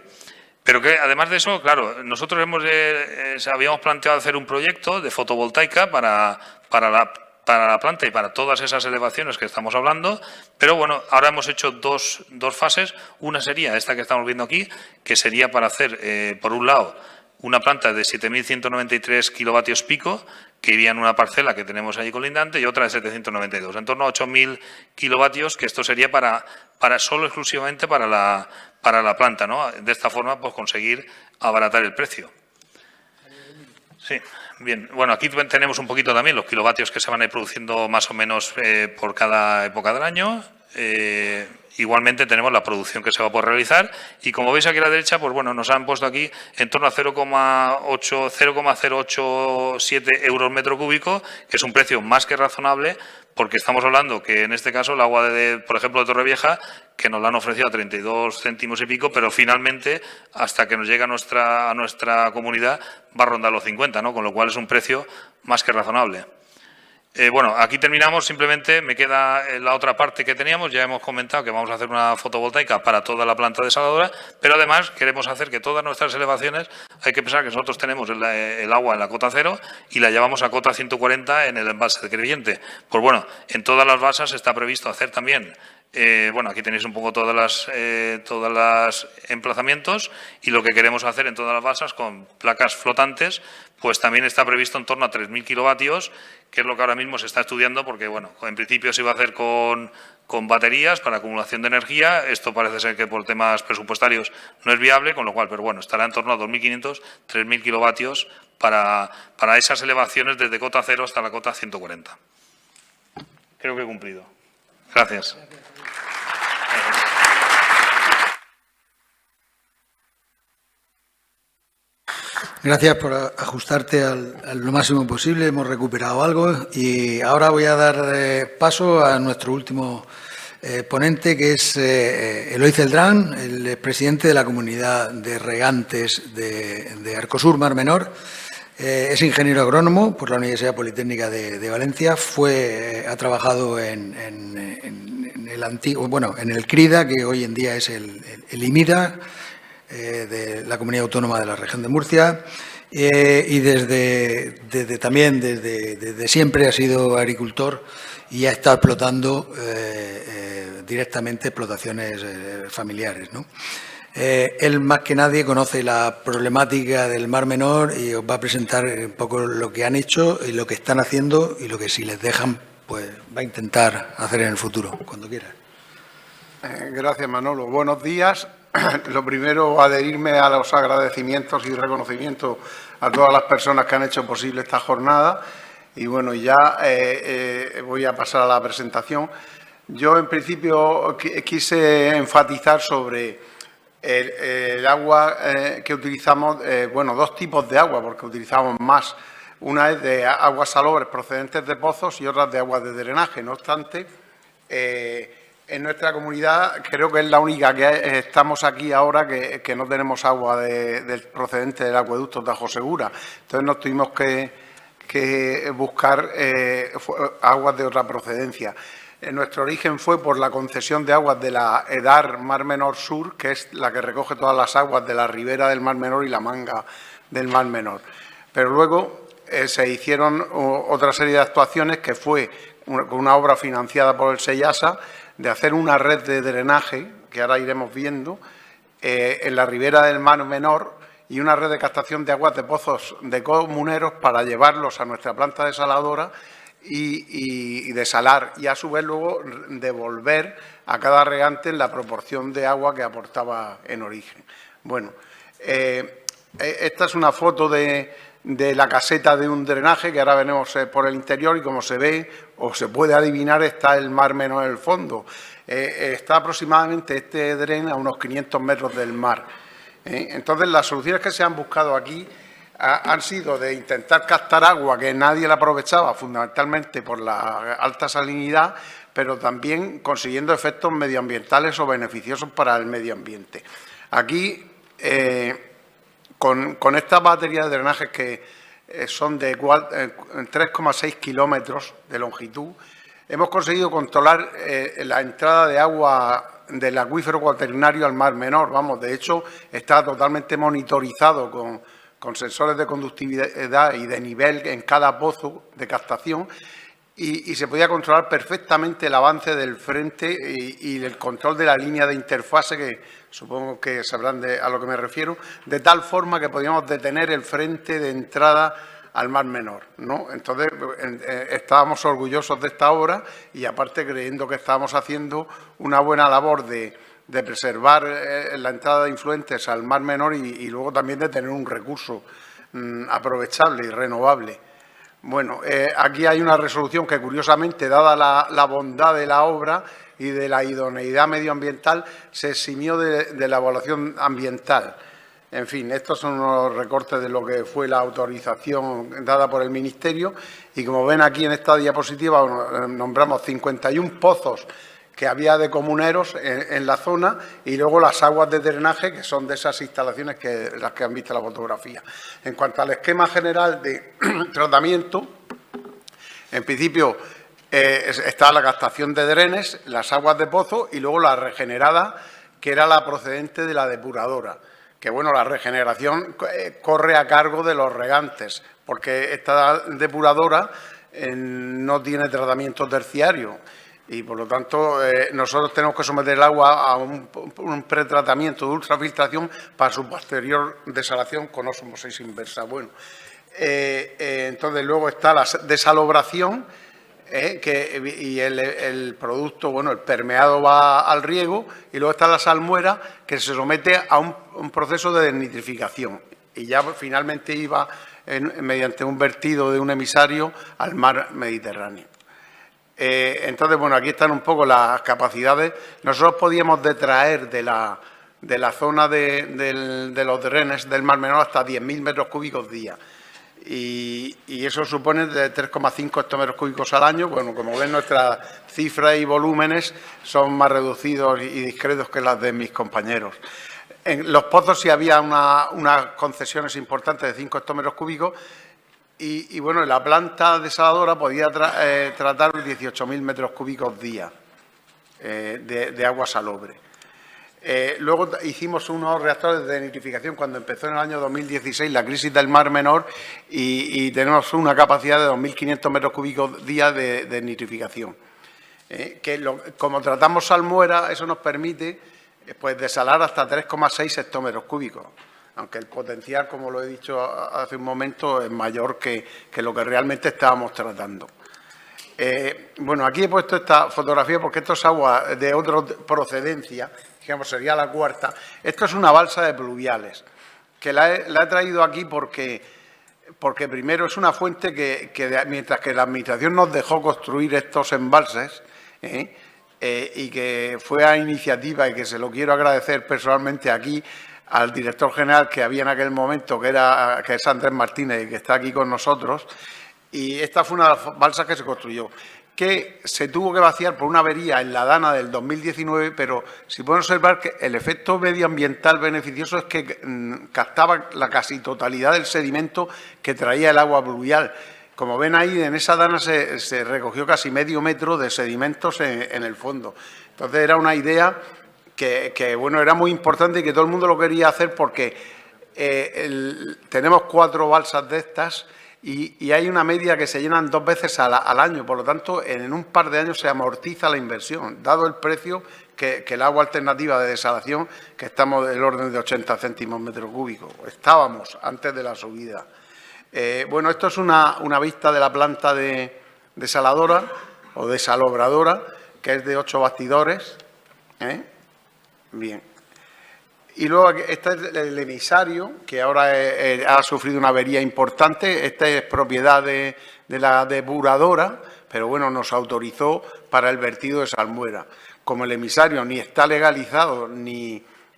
Pero que además de eso, claro, nosotros habíamos planteado hacer un proyecto de fotovoltaica para la planta y para todas esas elevaciones que estamos hablando, pero bueno, ahora hemos hecho dos fases. Una sería esta que estamos viendo aquí, que sería para hacer, por un lado, una planta de 7.193 kilovatios pico, que iría en una parcela que tenemos allí colindante, y otra de 792, en torno a 8.000 kilovatios, que esto sería solo exclusivamente para la planta, ¿no? De esta forma, pues conseguir abaratar el precio. Sí, bien. Bueno, aquí tenemos un poquito también los kilovatios que se van a ir produciendo más o menos por cada época del año. Igualmente tenemos la producción que se va a poder realizar y, como veis aquí a la derecha, pues bueno, nos han puesto aquí en torno a 0,087 euros metro cúbico, que es un precio más que razonable, porque estamos hablando que en este caso el agua, por ejemplo, de Torrevieja, que nos la han ofrecido a 32 céntimos y pico, pero finalmente, hasta que nos llegue a nuestra comunidad, va a rondar los 50, ¿no? Con lo cual es un precio más que razonable. Bueno, aquí terminamos. Simplemente me queda la otra parte que teníamos. Ya hemos comentado que vamos a hacer una fotovoltaica para toda la planta desaladora, pero además queremos hacer que todas nuestras elevaciones, hay que pensar que nosotros tenemos el agua en la cota 0 y la llevamos a cota 140 en el embalse de Crevillente. Pues bueno, en todas las basas está previsto hacer también. Bueno, aquí tenéis un poco todas las emplazamientos, y lo que queremos hacer en todas las basas con placas flotantes, pues también está previsto en torno a 3.000 kilovatios, que es lo que ahora mismo se está estudiando, porque bueno, en principio se iba a hacer con baterías para acumulación de energía. Esto parece ser que por temas presupuestarios no es viable, con lo cual, pero bueno, estará en torno a 2.500, 3.000 kilovatios para esas elevaciones desde cota 0 hasta la cota 140. Creo que he cumplido. Gracias. Gracias por ajustarte a lo máximo posible. Hemos recuperado algo y ahora voy a dar paso a nuestro último ponente, que es Eloy Celdrán, el presidente de la Comunidad de Regantes de Arcosur Mar Menor. Es ingeniero agrónomo por la Universidad Politécnica de Valencia. Ha trabajado en el CRIDA, que hoy en día es el IMIDA, de la Comunidad Autónoma de la Región de Murcia, y desde siempre ha sido agricultor y ha estado explotando directamente explotaciones familiares, ¿no? Él más que nadie conoce la problemática del Mar Menor y os va a presentar un poco lo que han hecho y lo que están haciendo y lo que, si les dejan, pues va a intentar hacer en el futuro, cuando quiera. Gracias, Manolo. Buenos días. Lo primero, adherirme a los agradecimientos y reconocimientos a todas las personas que han hecho posible esta jornada. Y bueno, ya voy a pasar a la presentación. Yo, en principio, quise enfatizar sobre el agua que utilizamos, bueno, dos tipos de agua, porque utilizamos más. Una es de aguas salobres procedentes de pozos y otra de aguas de drenaje. No obstante, en nuestra comunidad creo que es la única que estamos aquí ahora que no tenemos agua procedente del acueducto Tajo Segura. Entonces nos tuvimos que buscar aguas de otra procedencia. Nuestro origen fue por la concesión de aguas de la EDAR Mar Menor Sur, que es la que recoge todas las aguas de la ribera del Mar Menor y la manga del Mar Menor. Pero luego se hicieron otra serie de actuaciones, que fue con una obra financiada por el SEIASA, de hacer una red de drenaje, que ahora iremos viendo, en la ribera del Mar Menor, y una red de captación de aguas de pozos de comuneros para llevarlos a nuestra planta desaladora y desalar, y a su vez luego devolver a cada regante en la proporción de agua que aportaba en origen. Bueno, esta es una foto de la caseta de un drenaje que ahora veremos por el interior, y como se ve o se puede adivinar, está el Mar Menor en el fondo. Está aproximadamente este dren a unos 500 metros del mar. Entonces, las soluciones que se han buscado aquí han sido de intentar captar agua que nadie la aprovechaba, fundamentalmente por la alta salinidad, pero también consiguiendo efectos medioambientales o beneficiosos para el medio ambiente. Aquí, con esta batería de drenajes que son de 3,6 kilómetros de longitud, hemos conseguido controlar la entrada de agua del acuífero cuaternario al Mar Menor. Vamos, de hecho, está totalmente monitorizado con sensores de conductividad y de nivel en cada pozo de captación, y se podía controlar perfectamente el avance del frente y el control de la línea de interfase, que supongo que sabrán a lo que me refiero, de tal forma que podíamos detener el frente de entrada al Mar Menor, ¿no? Entonces, estábamos orgullosos de esta obra y, aparte, creyendo que estábamos haciendo una buena labor de preservar la entrada de influentes al Mar Menor y luego también de tener un recurso aprovechable y renovable. Bueno, aquí hay una resolución que, curiosamente, dada la bondad de la obra y de la idoneidad medioambiental, se eximió de la evaluación ambiental. En fin, estos son unos recortes de lo que fue la autorización dada por el Ministerio y, como ven aquí en esta diapositiva, nombramos 51 pozos que había de comuneros en la zona y luego las aguas de drenaje, que son de esas instalaciones las que han visto en la fotografía. En cuanto al esquema general de tratamiento, en principio está la captación de drenes, las aguas de pozo y luego la regenerada, que era la procedente de la depuradora. Que, bueno, la regeneración corre a cargo de los regantes, porque esta depuradora no tiene tratamiento terciario y, por lo tanto, nosotros tenemos que someter el agua a un pretratamiento de ultrafiltración para su posterior desalación con ósmosis inversa. Bueno, entonces luego está la desalobración, y el producto, bueno, el permeado va al riego, y luego está la salmuera, que se somete a un proceso de desnitrificación y ya finalmente iba mediante un vertido de un emisario al mar Mediterráneo. Entonces, bueno, aquí están un poco las capacidades. Nosotros podíamos detraer de la zona de los drenes del Mar Menor hasta 10.000 metros cúbicos día. Y eso supone de 3,5 hectómetros cúbicos al año. Bueno, como ven, nuestras cifras y volúmenes son más reducidos y discretos que las de mis compañeros. En los pozos sí había unas concesiones importantes de 5 hectómetros cúbicos y bueno, la planta desaladora podía tratar 18.000 metros cúbicos día de agua salobre. Luego hicimos unos reactores de nitrificación cuando empezó en el año 2016 la crisis del Mar Menor y tenemos una capacidad de 2.500 metros cúbicos día de nitrificación. Como tratamos salmuera, eso nos permite pues desalar hasta 3,6 hectómetros cúbicos, aunque el potencial, como lo he dicho hace un momento, es mayor que lo que realmente estábamos tratando. Bueno, aquí he puesto esta fotografía porque esto es agua de otra procedencia, digamos, sería la cuarta. Esto es una balsa de pluviales, que la he traído aquí porque primero es una fuente que mientras que la Administración nos dejó construir estos embalses, y que fue a iniciativa, y que se lo quiero agradecer personalmente aquí al director general que había en aquel momento, que es Andrés Martínez, que está aquí con nosotros, y esta fue una de las balsas que se construyó, que se tuvo que vaciar por una avería en la Dana del 2019, pero si pueden observar que el efecto medioambiental beneficioso es que captaba la casi totalidad del sedimento que traía el agua pluvial. Como ven ahí, en esa Dana se recogió casi medio metro de sedimentos en el fondo. Entonces era una idea que bueno, era muy importante y que todo el mundo lo quería hacer porque tenemos 4 balsas de estas y hay una media que se llenan 2 veces al año. Por lo tanto, en un par de años se amortiza la inversión, dado el precio que el agua alternativa de desalación, que estamos del orden de 80 céntimos metro cúbico. Estábamos antes de la subida. Bueno, esto es una vista de la planta desaladora o desalobradora, que es de 8 bastidores. Bien. Y luego este es el emisario, que ahora ha sufrido una avería importante. Esta es propiedad de la depuradora, pero bueno, nos autorizó para el vertido de salmuera. Como el emisario ni está legalizado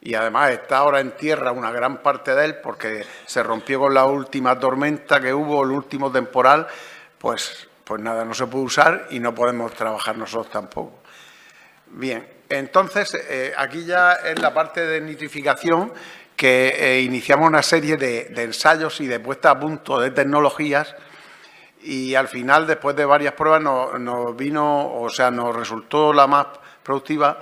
y además está ahora en tierra una gran parte de él porque se rompió con la última tormenta que hubo, el último temporal, pues nada, no se puede usar y no podemos trabajar nosotros tampoco. Bien, entonces aquí ya es la parte de nitrificación que iniciamos una serie de ensayos y de puesta a punto de tecnologías y al final, después de varias pruebas, nos resultó la más productiva.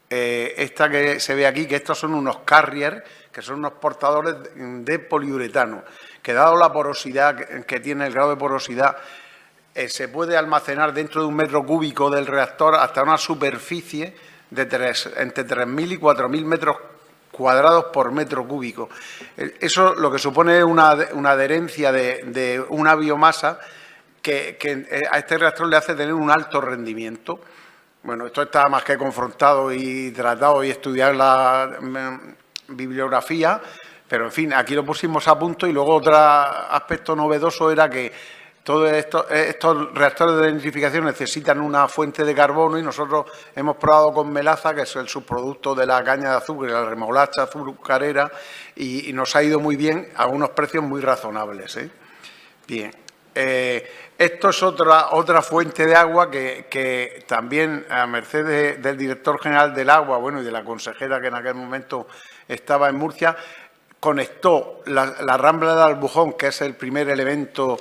Esta que se ve aquí, que estos son unos carriers, que son unos portadores de poliuretano, que dado la porosidad que tiene, el grado de porosidad, se puede almacenar dentro de 1 metro cúbico del reactor hasta una superficie de entre 3.000 y 4.000 metros cuadrados por metro cúbico. Eso lo que supone es una adherencia de una biomasa que a este reactor le hace tener un alto rendimiento. Bueno, esto está más que confrontado y tratado y estudiado en la bibliografía, pero en fin, aquí lo pusimos a punto. Y luego otro aspecto novedoso era que todos estos reactores de denitrificación necesitan una fuente de carbono, y nosotros hemos probado con melaza, que es el subproducto de la caña de azúcar y la remolacha azucarera, y nos ha ido muy bien a unos precios muy razonables, ¿eh? Bien. Esto es otra fuente de agua que también, a merced del director general del agua, bueno, y de la consejera que en aquel momento estaba en Murcia, conectó la Rambla de Albujón, que es el primer elemento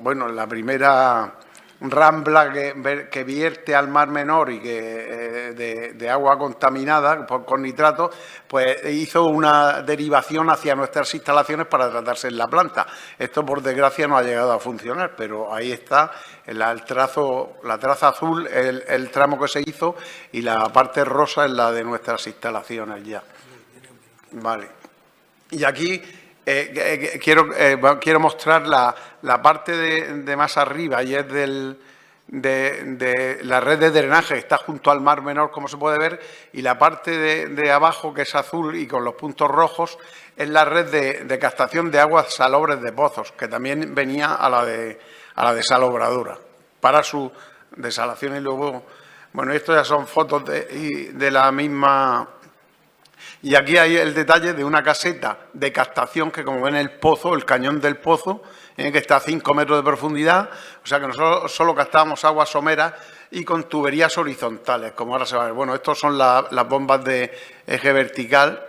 bueno, la primera rambla que vierte al Mar Menor y que de agua contaminada con nitratos, pues hizo una derivación hacia nuestras instalaciones para tratarse en la planta. Esto, por desgracia, no ha llegado a funcionar, pero ahí está la traza azul, el tramo que se hizo, y la parte rosa es la de nuestras instalaciones ya. Vale. Y aquí quiero mostrar la parte de más arriba, y es de la red de drenaje que está junto al Mar Menor, como se puede ver, y la parte de abajo, que es azul y con los puntos rojos, es la red de captación de aguas salobres de pozos, que también venía a la desalobradora para su desalación. Y luego, bueno, esto ya son fotos de la misma. Y aquí hay el detalle de una caseta de captación que, como ven, el pozo, el cañón del pozo, que está a 5 metros de profundidad. O sea que nosotros solo captamos aguas someras y con tuberías horizontales, como ahora se va a ver. Bueno, estos son las bombas de eje vertical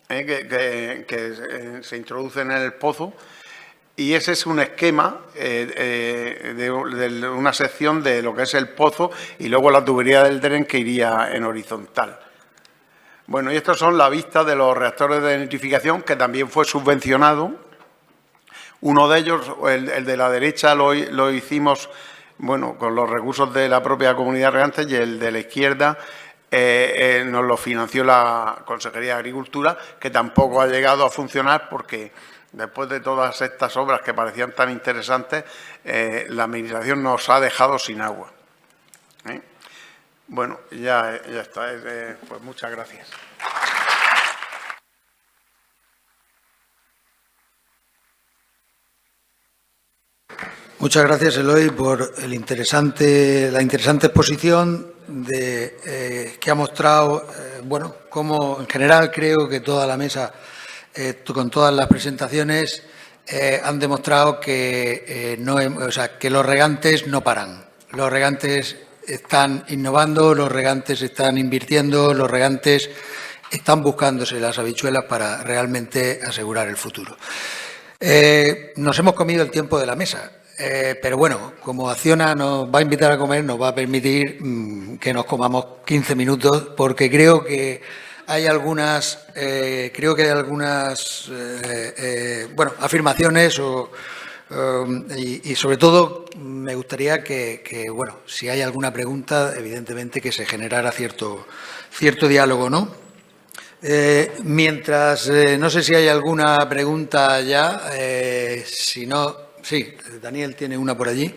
que se introducen en el pozo. Y ese es un esquema de una sección de lo que es el pozo, y luego la tubería del dren, que iría en horizontal. Bueno, y estas son la vista de los reactores de nitrificación, que también fue subvencionado. Uno de ellos, el de la derecha, lo hicimos, bueno, con los recursos de la propia comunidad regante, y el de la izquierda nos lo financió la Consejería de Agricultura, que tampoco ha llegado a funcionar porque después de todas estas obras que parecían tan interesantes, la Administración nos ha dejado sin agua. Bueno, ya está. Pues muchas gracias. Muchas gracias, Eloy, por la interesante exposición que ha mostrado, bueno, cómo en general creo que toda la mesa, con todas las presentaciones, han demostrado que que los regantes no paran. Los regantes están innovando, los regantes están invirtiendo, los regantes están buscándose las habichuelas para realmente asegurar el futuro. Nos hemos comido el tiempo de la mesa, pero bueno, como Acciona nos va a invitar a comer, nos va a permitir que nos comamos 15 minutos, porque creo que hay algunas, bueno, afirmaciones y sobre todo me gustaría que, bueno, si hay alguna pregunta, evidentemente que se generara cierto diálogo, ¿no? Mientras, no sé si hay alguna pregunta ya, si no, sí, Daniel tiene una por allí.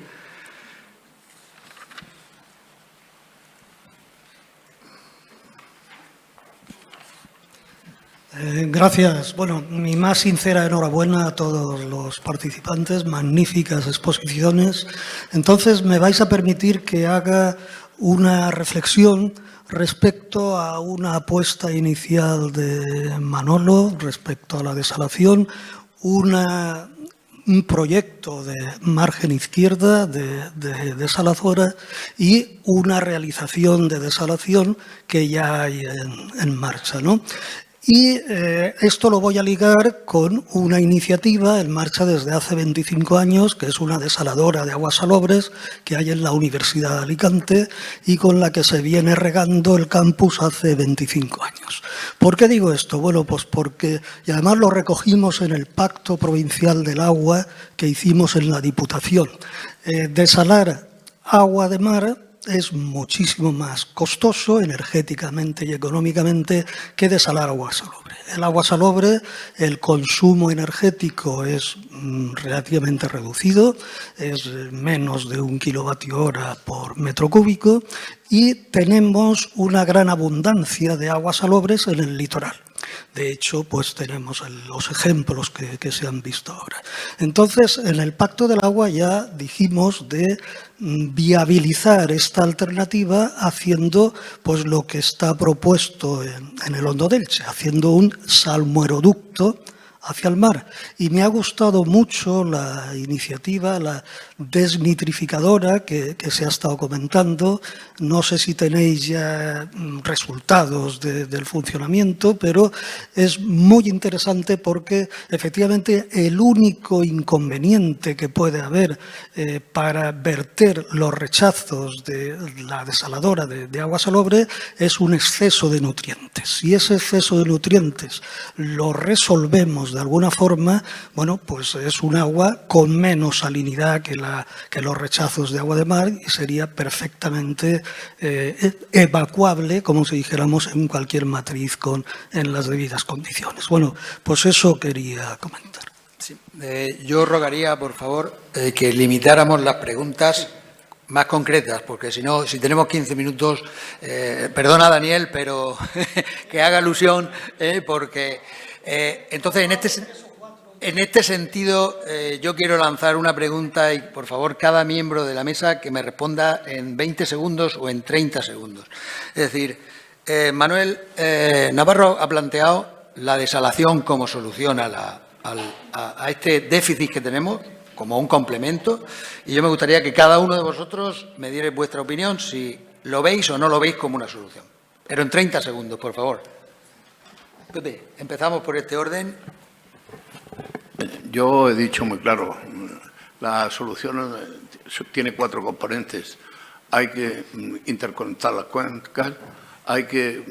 Gracias. Bueno, mi más sincera enhorabuena a todos los participantes, magníficas exposiciones. Entonces, me vais a permitir que haga una reflexión respecto a una apuesta inicial de Manolo respecto a la desalación, un proyecto de margen izquierda de desaladora y una realización de desalación que ya hay en marcha, ¿no? Y esto lo voy a ligar con una iniciativa en marcha desde hace 25 años, que es una desaladora de aguas salobres que hay en la Universidad de Alicante y con la que se viene regando el campus hace 25 años. ¿Por qué digo esto? Bueno, pues porque, y además lo recogimos en el Pacto Provincial del Agua que hicimos en la Diputación. Desalar agua de mar es muchísimo más costoso energéticamente y económicamente que desalar agua salobre. El agua salobre, el consumo energético es relativamente reducido, es menos de 1 kWh por metro cúbico y tenemos una gran abundancia de aguas salobres en el litoral. De hecho, pues tenemos los ejemplos que se han visto ahora. Entonces, en el Pacto del Agua ya dijimos de viabilizar esta alternativa haciendo pues lo que está propuesto en el Hondo del Che, haciendo un salmueroducto hacia el mar. Y me ha gustado mucho la iniciativa, la desnitrificadora que se ha estado comentando. No sé si tenéis ya resultados del funcionamiento, pero es muy interesante porque efectivamente el único inconveniente que puede haber para verter los rechazos de la desaladora de agua salobre es un exceso de nutrientes. Si ese exceso de nutrientes lo resolvemos de alguna forma, bueno, pues es un agua con menos salinidad que los rechazos de agua de mar y sería perfectamente evacuable, como si dijéramos, en cualquier matriz en las debidas condiciones. Bueno, pues eso quería comentar. Sí. Yo rogaría, por favor, que limitáramos las preguntas más concretas, porque si no, si tenemos 15 minutos, perdona Daniel, pero que haga alusión, porque entonces en este sentido yo quiero lanzar una pregunta y por favor cada miembro de la mesa que me responda en 20 segundos o en 30 segundos. Es decir, Manuel Navarro ha planteado la desalación como solución a este déficit que tenemos, como un complemento, y yo me gustaría que cada uno de vosotros me dierais vuestra opinión, si lo veis o no lo veis como una solución. Pero en 30 segundos, por favor. Pepe, empezamos por este orden. Yo he dicho muy claro, la solución tiene 4 componentes. Hay que interconectar las cuencas, hay que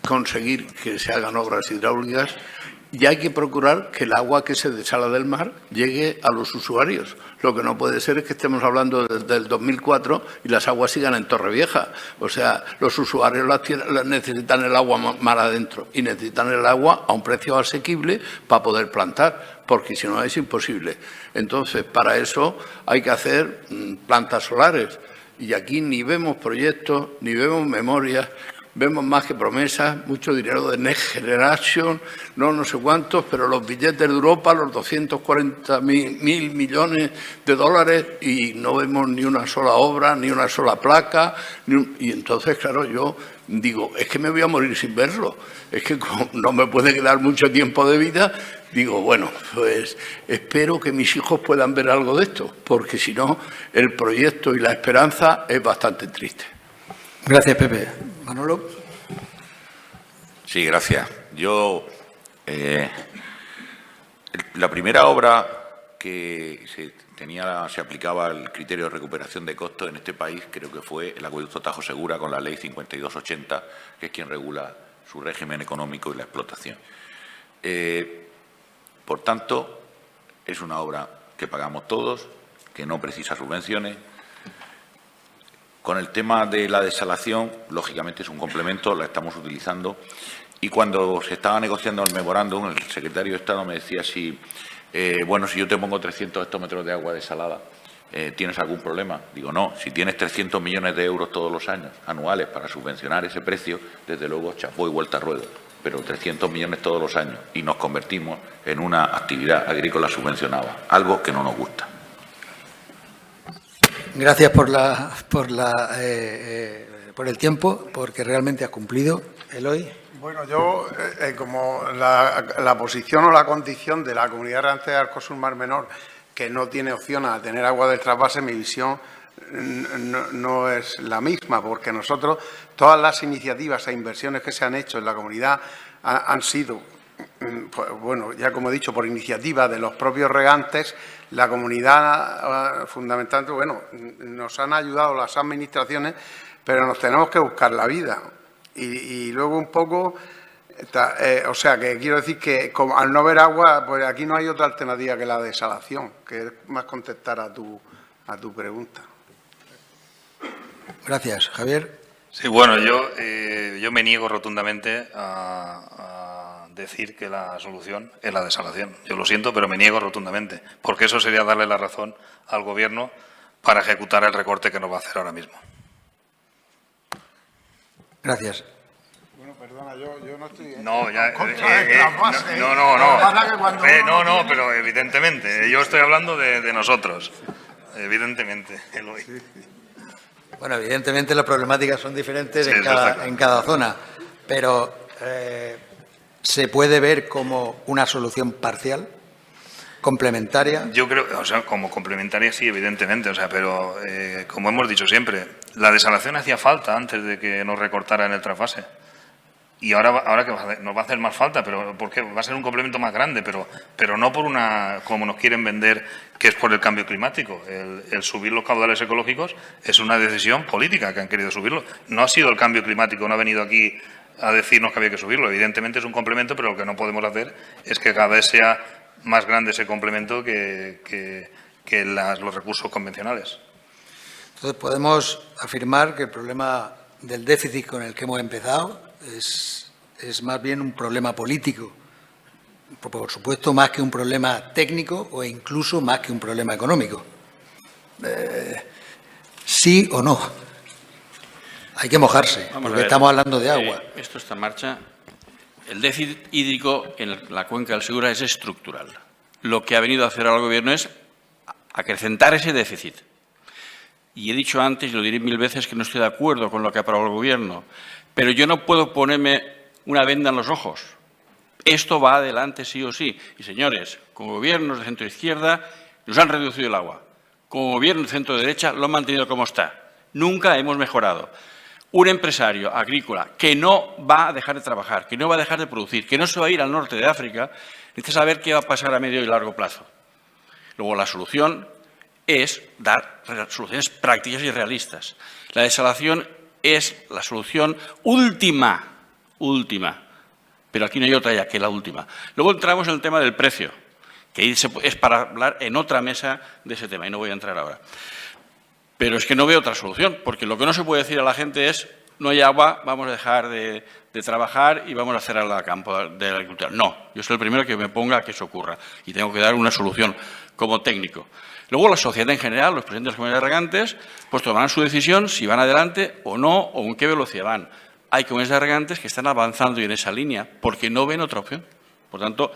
conseguir que se hagan obras hidráulicas y hay que procurar que el agua que se desala del mar llegue a los usuarios. Lo que no puede ser es que estemos hablando desde el 2004 y las aguas sigan en Torrevieja. O sea, los usuarios necesitan el agua mar adentro y necesitan el agua a un precio asequible para poder plantar, porque si no es imposible. Entonces, para eso hay que hacer plantas solares. Y aquí ni vemos proyectos, ni vemos memorias. Vemos más que promesas, mucho dinero de Next Generation, no sé cuántos, pero los billetes de Europa, los 240.000 millones de dólares y no vemos ni una sola obra, ni una sola placa. Y entonces, claro, yo digo, es que me voy a morir sin verlo. Es que como no me puede quedar mucho tiempo de vida, digo, bueno, pues espero que mis hijos puedan ver algo de esto, porque si no, el proyecto y la esperanza es bastante triste. Gracias, Pepe. Manolo. Sí, gracias. Yo, la primera obra que se aplicaba el criterio de recuperación de costos en este país, creo que fue el acueducto Tajo Segura con la Ley 5280, que es quien regula su régimen económico y la explotación. Por tanto, es una obra que pagamos todos, que no precisa subvenciones. Con el tema de la desalación, lógicamente es un complemento, la estamos utilizando. Y cuando se estaba negociando el memorándum, el secretario de Estado me decía si yo te pongo 300 hectómetros de agua desalada, ¿tienes algún problema? Digo, no, si tienes 300 millones de euros todos los años, anuales, para subvencionar ese precio, desde luego chapó y vuelta a ruedo. Pero 300 millones todos los años y nos convertimos en una actividad agrícola subvencionada, algo que no nos gusta. Gracias por el tiempo, porque realmente has cumplido. Eloy. Bueno, yo, como la posición o la condición de la Comunidad Reante de Arcosur-Mar Menor, que no tiene opción a tener agua del trasvase, mi visión no es la misma, porque nosotros, todas las iniciativas e inversiones que se han hecho en la Comunidad han sido, pues, bueno, ya como he dicho, por iniciativa de los propios regantes, la comunidad fundamentalmente, bueno, nos han ayudado las administraciones, pero nos tenemos que buscar la vida. Y luego un poco, o sea, que quiero decir que como, al no haber agua, pues aquí no hay otra alternativa que la desalación, que es más contestar a tu pregunta. Gracias. Javier. Sí, bueno, yo me niego rotundamente a decir que la solución es la desalación. Yo lo siento, pero me niego rotundamente, porque eso sería darle la razón al Gobierno para ejecutar el recorte que nos va a hacer ahora mismo. Gracias. Bueno, perdona, yo no estoy... No, ya... no, pero evidentemente, yo estoy hablando de nosotros, evidentemente, Eloy. Bueno, evidentemente las problemáticas son diferentes Sí, en cada zona, pero ¿se puede ver como una solución parcial, complementaria? Yo creo, o sea, como complementaria sí, evidentemente, o sea, pero como hemos dicho siempre, la desalación hacía falta antes de que nos recortaran el trasvase. Y ahora que nos va a hacer más falta, pero porque va a ser un complemento más grande, pero no por una, como nos quieren vender, que es por el cambio climático. El subir los caudales ecológicos es una decisión política que han querido subirlo. No ha sido el cambio climático, no ha venido aquí a decirnos que había que subirlo. Evidentemente es un complemento, pero lo que no podemos hacer es que cada vez sea más grande ese complemento que los recursos convencionales. Entonces podemos afirmar que el problema del déficit con el que hemos empezado es más bien un problema político, por supuesto más que un problema técnico o incluso más que un problema económico. ¿Sí o no? Hay que mojarse, porque estamos hablando de agua. Esto está en marcha. El déficit hídrico en la cuenca del Segura es estructural. Lo que ha venido a hacer ahora el Gobierno es acrecentar ese déficit. Y he dicho antes, y lo diré 1000 veces, que no estoy de acuerdo con lo que ha aprobado el Gobierno. Pero yo no puedo ponerme una venda en los ojos. Esto va adelante sí o sí. Y, señores, con gobiernos de centro-izquierda nos han reducido el agua. Con gobiernos de centro-derecha lo han mantenido como está. Nunca hemos mejorado. Un empresario agrícola que no va a dejar de trabajar, que no va a dejar de producir, que no se va a ir al norte de África, necesita saber qué va a pasar a medio y largo plazo. Luego, la solución es dar soluciones prácticas y realistas. La desalación es la solución última, pero aquí no hay otra ya que la última. Luego entramos en el tema del precio, que es para hablar en otra mesa de ese tema, y no voy a entrar ahora. Pero es que no veo otra solución, porque lo que no se puede decir a la gente es no hay agua, vamos a dejar de trabajar y vamos a cerrar el campo de la agricultura. No, yo soy el primero que me ponga a que eso ocurra y tengo que dar una solución como técnico. Luego la sociedad en general, los presidentes de las comunidades regantes, pues tomarán su decisión si van adelante o no, o en qué velocidad van. Hay comunidades regantes que están avanzando en esa línea porque no ven otra opción. Por tanto,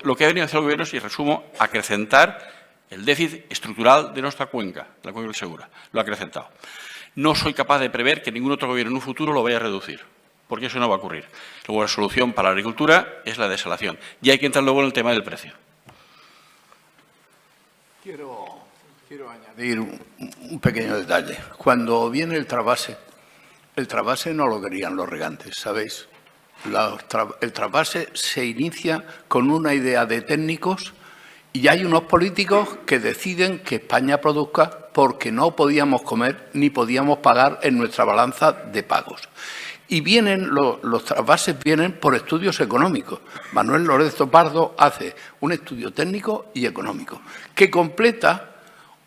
lo que ha venido a hacer el Gobierno es, y resumo, acrecentar el déficit estructural de nuestra cuenca, la cuenca del Segura. Lo ha acrecentado. No soy capaz de prever que ningún otro Gobierno en un futuro lo vaya a reducir, porque eso no va a ocurrir. Luego, la solución para la agricultura es la desalación. Y hay que entrar luego en el tema del precio. Quiero añadir un pequeño detalle. Cuando viene el trasvase no lo querían los regantes, ¿sabéis? El trasvase se inicia con una idea de técnicos y hay unos políticos que deciden que España produzca porque no podíamos comer ni podíamos pagar en nuestra balanza de pagos. Y los trasvases vienen por estudios económicos. Manuel Lorenzo Pardo hace un estudio técnico y económico que completa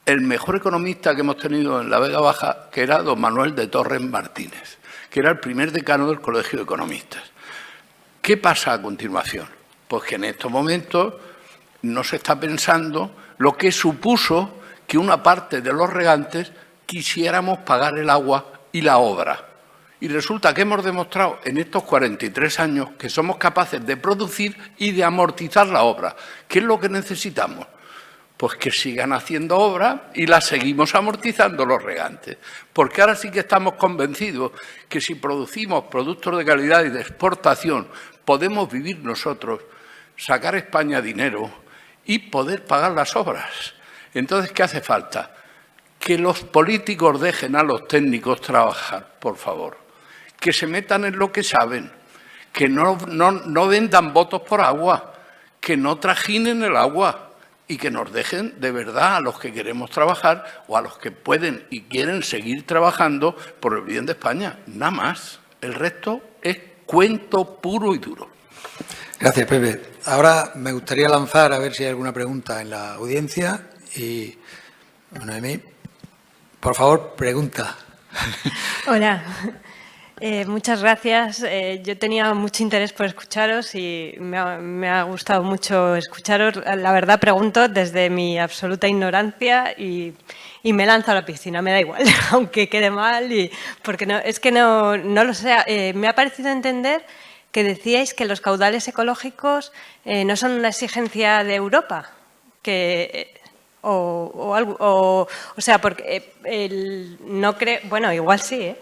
el mejor economista que hemos tenido en la Vega Baja, que era don Manuel de Torres Martínez, que era el primer decano del Colegio de Economistas. ¿Qué pasa a continuación? Pues que en estos momentos no se está pensando lo que supuso que una parte de los regantes quisiéramos pagar el agua y la obra. Y resulta que hemos demostrado en estos 43 años que somos capaces de producir y de amortizar la obra. ¿Qué es lo que necesitamos? Pues que sigan haciendo obra y la seguimos amortizando los regantes. Porque ahora sí que estamos convencidos que si producimos productos de calidad y de exportación, podemos vivir nosotros, sacar a España dinero y poder pagar las obras. Entonces, ¿qué hace falta? Que los políticos dejen a los técnicos trabajar, por favor. Que se metan en lo que saben, que no vendan votos por agua, que no trajinen el agua y que nos dejen de verdad a los que queremos trabajar o a los que pueden y quieren seguir trabajando por el bien de España. Nada más. El resto es cuento puro y duro. Gracias, Pepe. Ahora me gustaría lanzar a ver si hay alguna pregunta en la audiencia. Y, Noemí, por favor, pregunta. Hola. Muchas gracias. Yo tenía mucho interés por escucharos y me ha gustado mucho escucharos. La verdad, pregunto desde mi absoluta ignorancia y me lanzo a la piscina. Me da igual, aunque quede mal, porque no lo sé. Me ha parecido entender que decíais que los caudales ecológicos no son una exigencia de Europa, o sea, porque no creo, bueno, igual sí,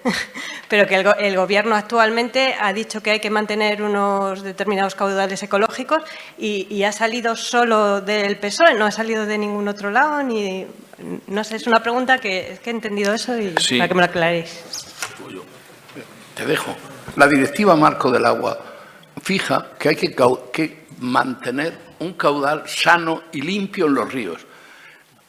pero que el Gobierno actualmente ha dicho que hay que mantener unos determinados caudales ecológicos y ha salido solo del PSOE, no ha salido de ningún otro lado, ni no sé, es una pregunta que he entendido eso y sí, para que me lo aclaréis. Te dejo. La Directiva Marco del Agua fija que hay que mantener un caudal sano y limpio en los ríos.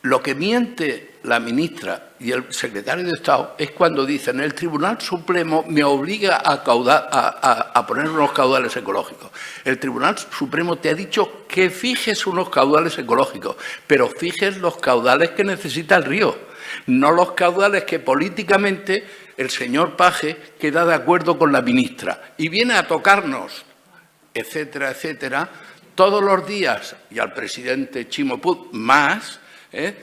Lo que miente la ministra y el secretario de Estado es cuando dicen el Tribunal Supremo me obliga a poner unos caudales ecológicos. El Tribunal Supremo te ha dicho que fijes unos caudales ecológicos, pero fijes los caudales que necesita el río, no los caudales que políticamente el señor Paje queda de acuerdo con la ministra y viene a tocarnos, etcétera, etcétera, todos los días, y al presidente Chimo Puig más,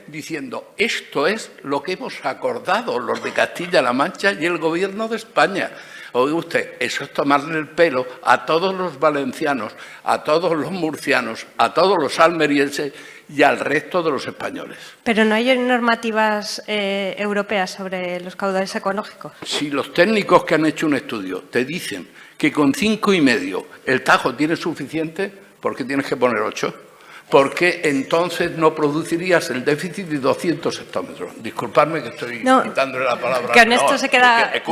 diciendo esto es lo que hemos acordado los de Castilla-La Mancha y el Gobierno de España. Oiga usted, eso es tomarle el pelo a todos los valencianos, a todos los murcianos, a todos los almerienses y al resto de los españoles. Pero no hay normativas europeas sobre los caudales ecológicos. Si los técnicos que han hecho un estudio te dicen que con 5,5 el Tajo tiene suficiente, ¿por qué tienes que poner 8? Porque entonces no producirías el déficit de 200 hectómetros. Disculpadme que estoy quitándole la palabra. Que honesto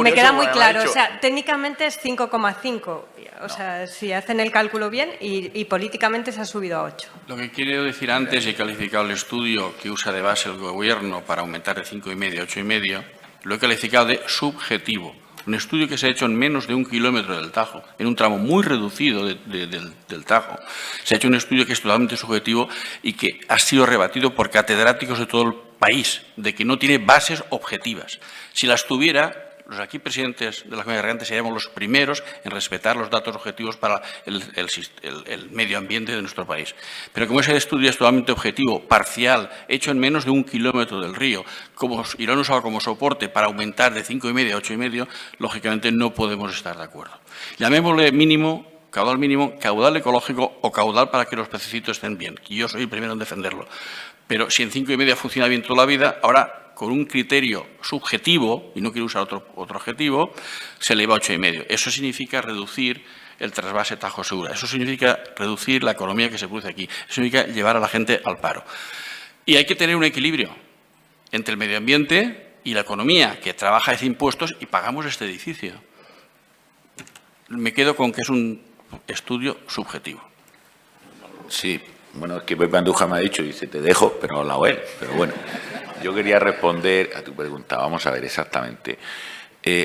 me queda muy claro. Dicho. O sea, técnicamente es 5,5. O sea, si hacen el cálculo bien y políticamente se ha subido a 8. Lo que quiero decir antes, he calificado el estudio que usa de base el Gobierno para aumentar de 5,5 a 8,5, lo he calificado de subjetivo. Un estudio que se ha hecho en menos de 1 kilómetro del Tajo, en un tramo muy reducido del Tajo. Se ha hecho un estudio que es totalmente subjetivo y que ha sido rebatido por catedráticos de todo el país, de que no tiene bases objetivas. Si las tuviera, los aquí presidentes de la Comunidad de Regentes seríamos los primeros en respetar los datos objetivos para el medio ambiente de nuestro país. Pero como ese estudio es totalmente objetivo, parcial, hecho en menos de 1 kilómetro del río, y lo han usado como soporte para aumentar de 5,5 a 8,5, lógicamente no podemos estar de acuerdo. Llamémosle mínimo, caudal ecológico o caudal para que los pececitos estén bien. Y yo soy el primero en defenderlo. Pero si en 5,5 funciona bien toda la vida, ahora con un criterio subjetivo, y no quiero usar otro adjetivo, se eleva a 8,5. Eso significa reducir el trasvase Tajo Segura. Eso significa reducir la economía que se produce aquí. Eso significa llevar a la gente al paro. Y hay que tener un equilibrio entre el medio ambiente y la economía, que trabaja ese impuestos y pagamos este edificio. Me quedo con que es un estudio subjetivo. Sí, bueno, es que Pepe Andújar me ha dicho, dice, te dejo, pero ha hablado él. Pero bueno, yo quería responder a tu pregunta. Vamos a ver exactamente.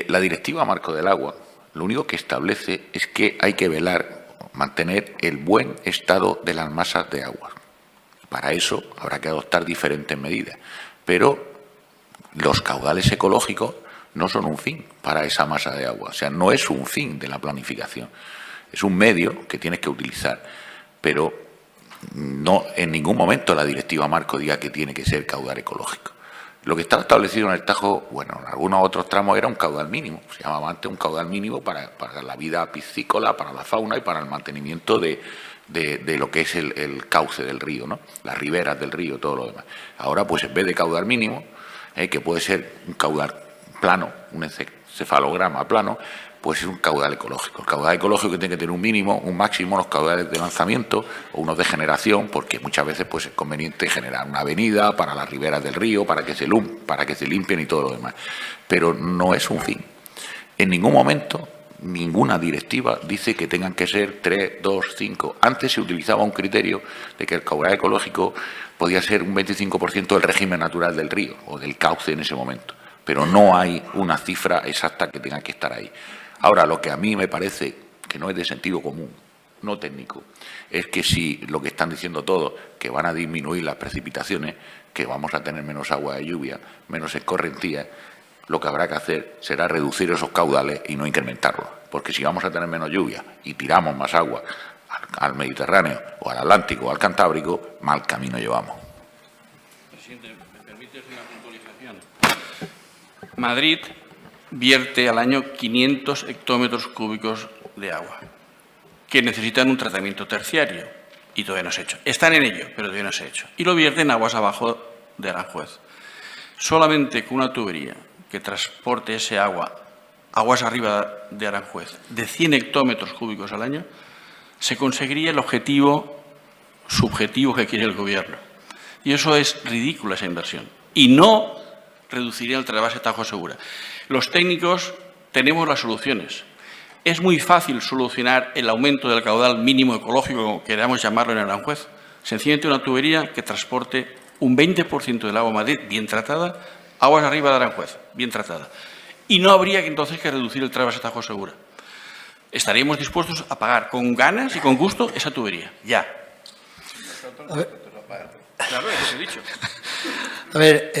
La Directiva Marco del Agua, lo único que establece es que hay que velar, mantener el buen estado de las masas de agua. Para eso habrá que adoptar diferentes medidas. Pero los caudales ecológicos no son un fin para esa masa de agua. O sea, no es un fin de la planificación. Es un medio que tienes que utilizar. Pero no en ningún momento la Directiva Marco diga que tiene que ser caudal ecológico. Lo que estaba establecido en el Tajo, bueno, en algunos otros tramos era un caudal mínimo. Se llamaba antes un caudal mínimo para la vida piscícola, para la fauna y para el mantenimiento de lo que es el cauce del río, ¿no? Las riberas del río, todo lo demás. Ahora, pues en vez de caudal mínimo, que puede ser un caudal plano, un encefalograma plano, pues es un caudal ecológico. El caudal ecológico que tiene que tener un mínimo, un máximo, los caudales de lanzamiento o unos de generación, porque muchas veces pues es conveniente generar una avenida para las riberas del río, para que se limpien y todo lo demás. Pero no es un fin. En ningún momento ninguna directiva dice que tengan que ser 3, 2, 5. Antes se utilizaba un criterio de que el caudal ecológico podía ser un 25% del régimen natural del río o del cauce en ese momento, pero no hay una cifra exacta que tenga que estar ahí. Ahora, lo que a mí me parece que no es de sentido común, no técnico, es que si lo que están diciendo todos, que van a disminuir las precipitaciones, que vamos a tener menos agua de lluvia, menos escorrentías, lo que habrá que hacer será reducir esos caudales y no incrementarlos. Porque si vamos a tener menos lluvia y tiramos más agua al Mediterráneo o al Atlántico o al Cantábrico, mal camino llevamos. Presidente, ¿me permite una puntualización? Madrid vierte al año 500 hectómetros cúbicos de agua que necesitan un tratamiento terciario y todavía no se ha hecho. Están en ello, pero todavía no se ha hecho. Y lo vierten aguas abajo de Aranjuez. Solamente con una tubería que transporte ese agua, aguas arriba de Aranjuez, de 100 hectómetros cúbicos al año, se conseguiría el objetivo subjetivo que quiere el Gobierno. Y eso es ridícula, esa inversión. Y no reduciría el trasvase Tajo Segura. Los técnicos tenemos las soluciones. Es muy fácil solucionar el aumento del caudal mínimo ecológico, como queramos llamarlo en Aranjuez. Sencillamente una tubería que transporte un 20% del agua a Madrid bien tratada, aguas arriba de Aranjuez, bien tratada. Y no habría que entonces que reducir el trasvase Tajo Segura. Estaríamos dispuestos a pagar con ganas y con gusto esa tubería, ya. Claro, eso he dicho. A ver,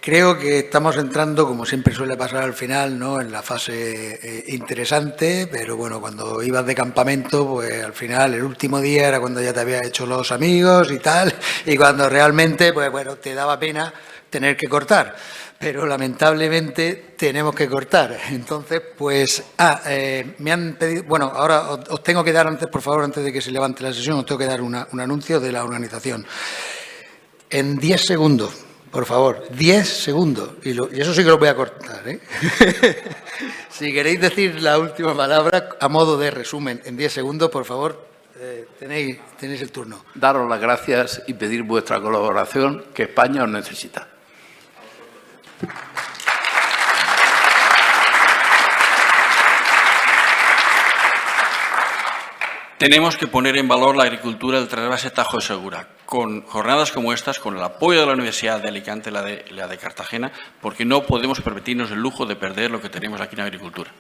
creo que estamos entrando, como siempre suele pasar al final, ¿no?, en la fase interesante, pero bueno, cuando ibas de campamento, pues al final el último día era cuando ya te habías hecho los amigos y tal, y cuando realmente, pues bueno, te daba pena tener que cortar. Pero lamentablemente tenemos que cortar. Entonces, pues, me han pedido, bueno, ahora os tengo que dar, antes, por favor, antes de que se levante la sesión, os tengo que dar un anuncio de la organización. En 10 segundos, por favor, 10 segundos, y eso sí que lo voy a cortar, ¿eh? Si queréis decir la última palabra, a modo de resumen, en 10 segundos, por favor, tenéis el turno. Daros las gracias y pedir vuestra colaboración, que España os necesita. Tenemos que poner en valor la agricultura del trasvase Tajo Segura, con jornadas como estas, con el apoyo de la Universidad de Alicante y la de Cartagena, porque no podemos permitirnos el lujo de perder lo que tenemos aquí en agricultura.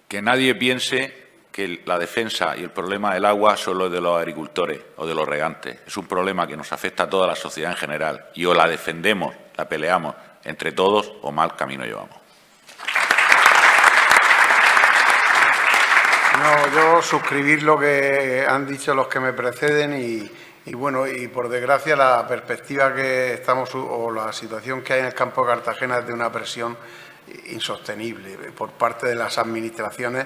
Que nadie piense que la defensa y el problema del agua solo es de los agricultores o de los regantes. Es un problema que nos afecta a toda la sociedad en general y o la defendemos, la peleamos entre todos o mal camino llevamos. No, yo suscribir lo que han dicho los que me preceden y bueno, y por desgracia la perspectiva que estamos o la situación que hay en el campo de Cartagena es de una presión insostenible por parte de las administraciones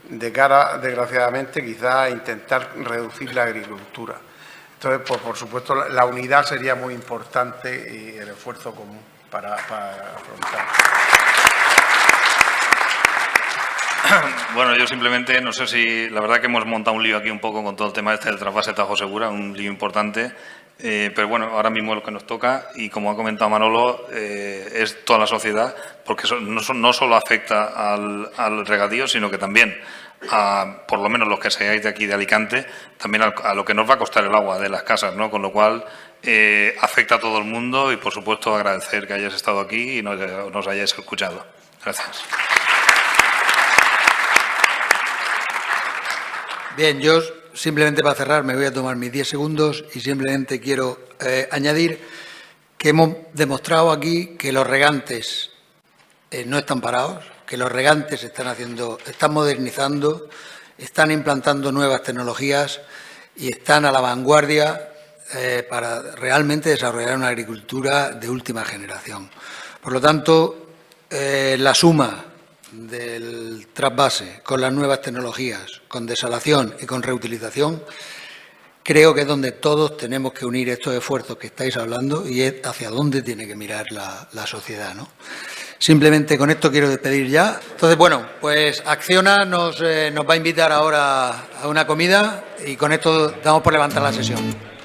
de cara, desgraciadamente, quizá a intentar reducir la agricultura. Entonces, pues, por supuesto, la unidad sería muy importante y el esfuerzo común para afrontar. Bueno, yo simplemente, no sé si, la verdad que hemos montado un lío aquí un poco con todo el tema este del trasvase Tajo Segura, un lío importante, pero bueno, ahora mismo es lo que nos toca y como ha comentado Manolo, es toda la sociedad, porque no solo afecta al regadío, sino que también a, por lo menos los que seáis de aquí de Alicante, también a lo que nos va a costar el agua de las casas, ¿no? Con lo cual afecta a todo el mundo y, por supuesto, agradecer que hayáis estado aquí y nos hayáis escuchado. Gracias. Bien, yo simplemente para cerrar me voy a tomar mis 10 segundos y simplemente quiero añadir que hemos demostrado aquí que los regantes no están parados, que los regantes están modernizando, están implantando nuevas tecnologías y están a la vanguardia para realmente desarrollar una agricultura de última generación. Por lo tanto, la suma del trasvase con las nuevas tecnologías, con desalación y con reutilización, creo que es donde todos tenemos que unir estos esfuerzos que estáis hablando y es hacia dónde tiene que mirar la sociedad, ¿no? Simplemente con esto quiero despedir ya. Entonces, bueno, pues Acciona nos va a invitar ahora a una comida y con esto damos por levantar la sesión.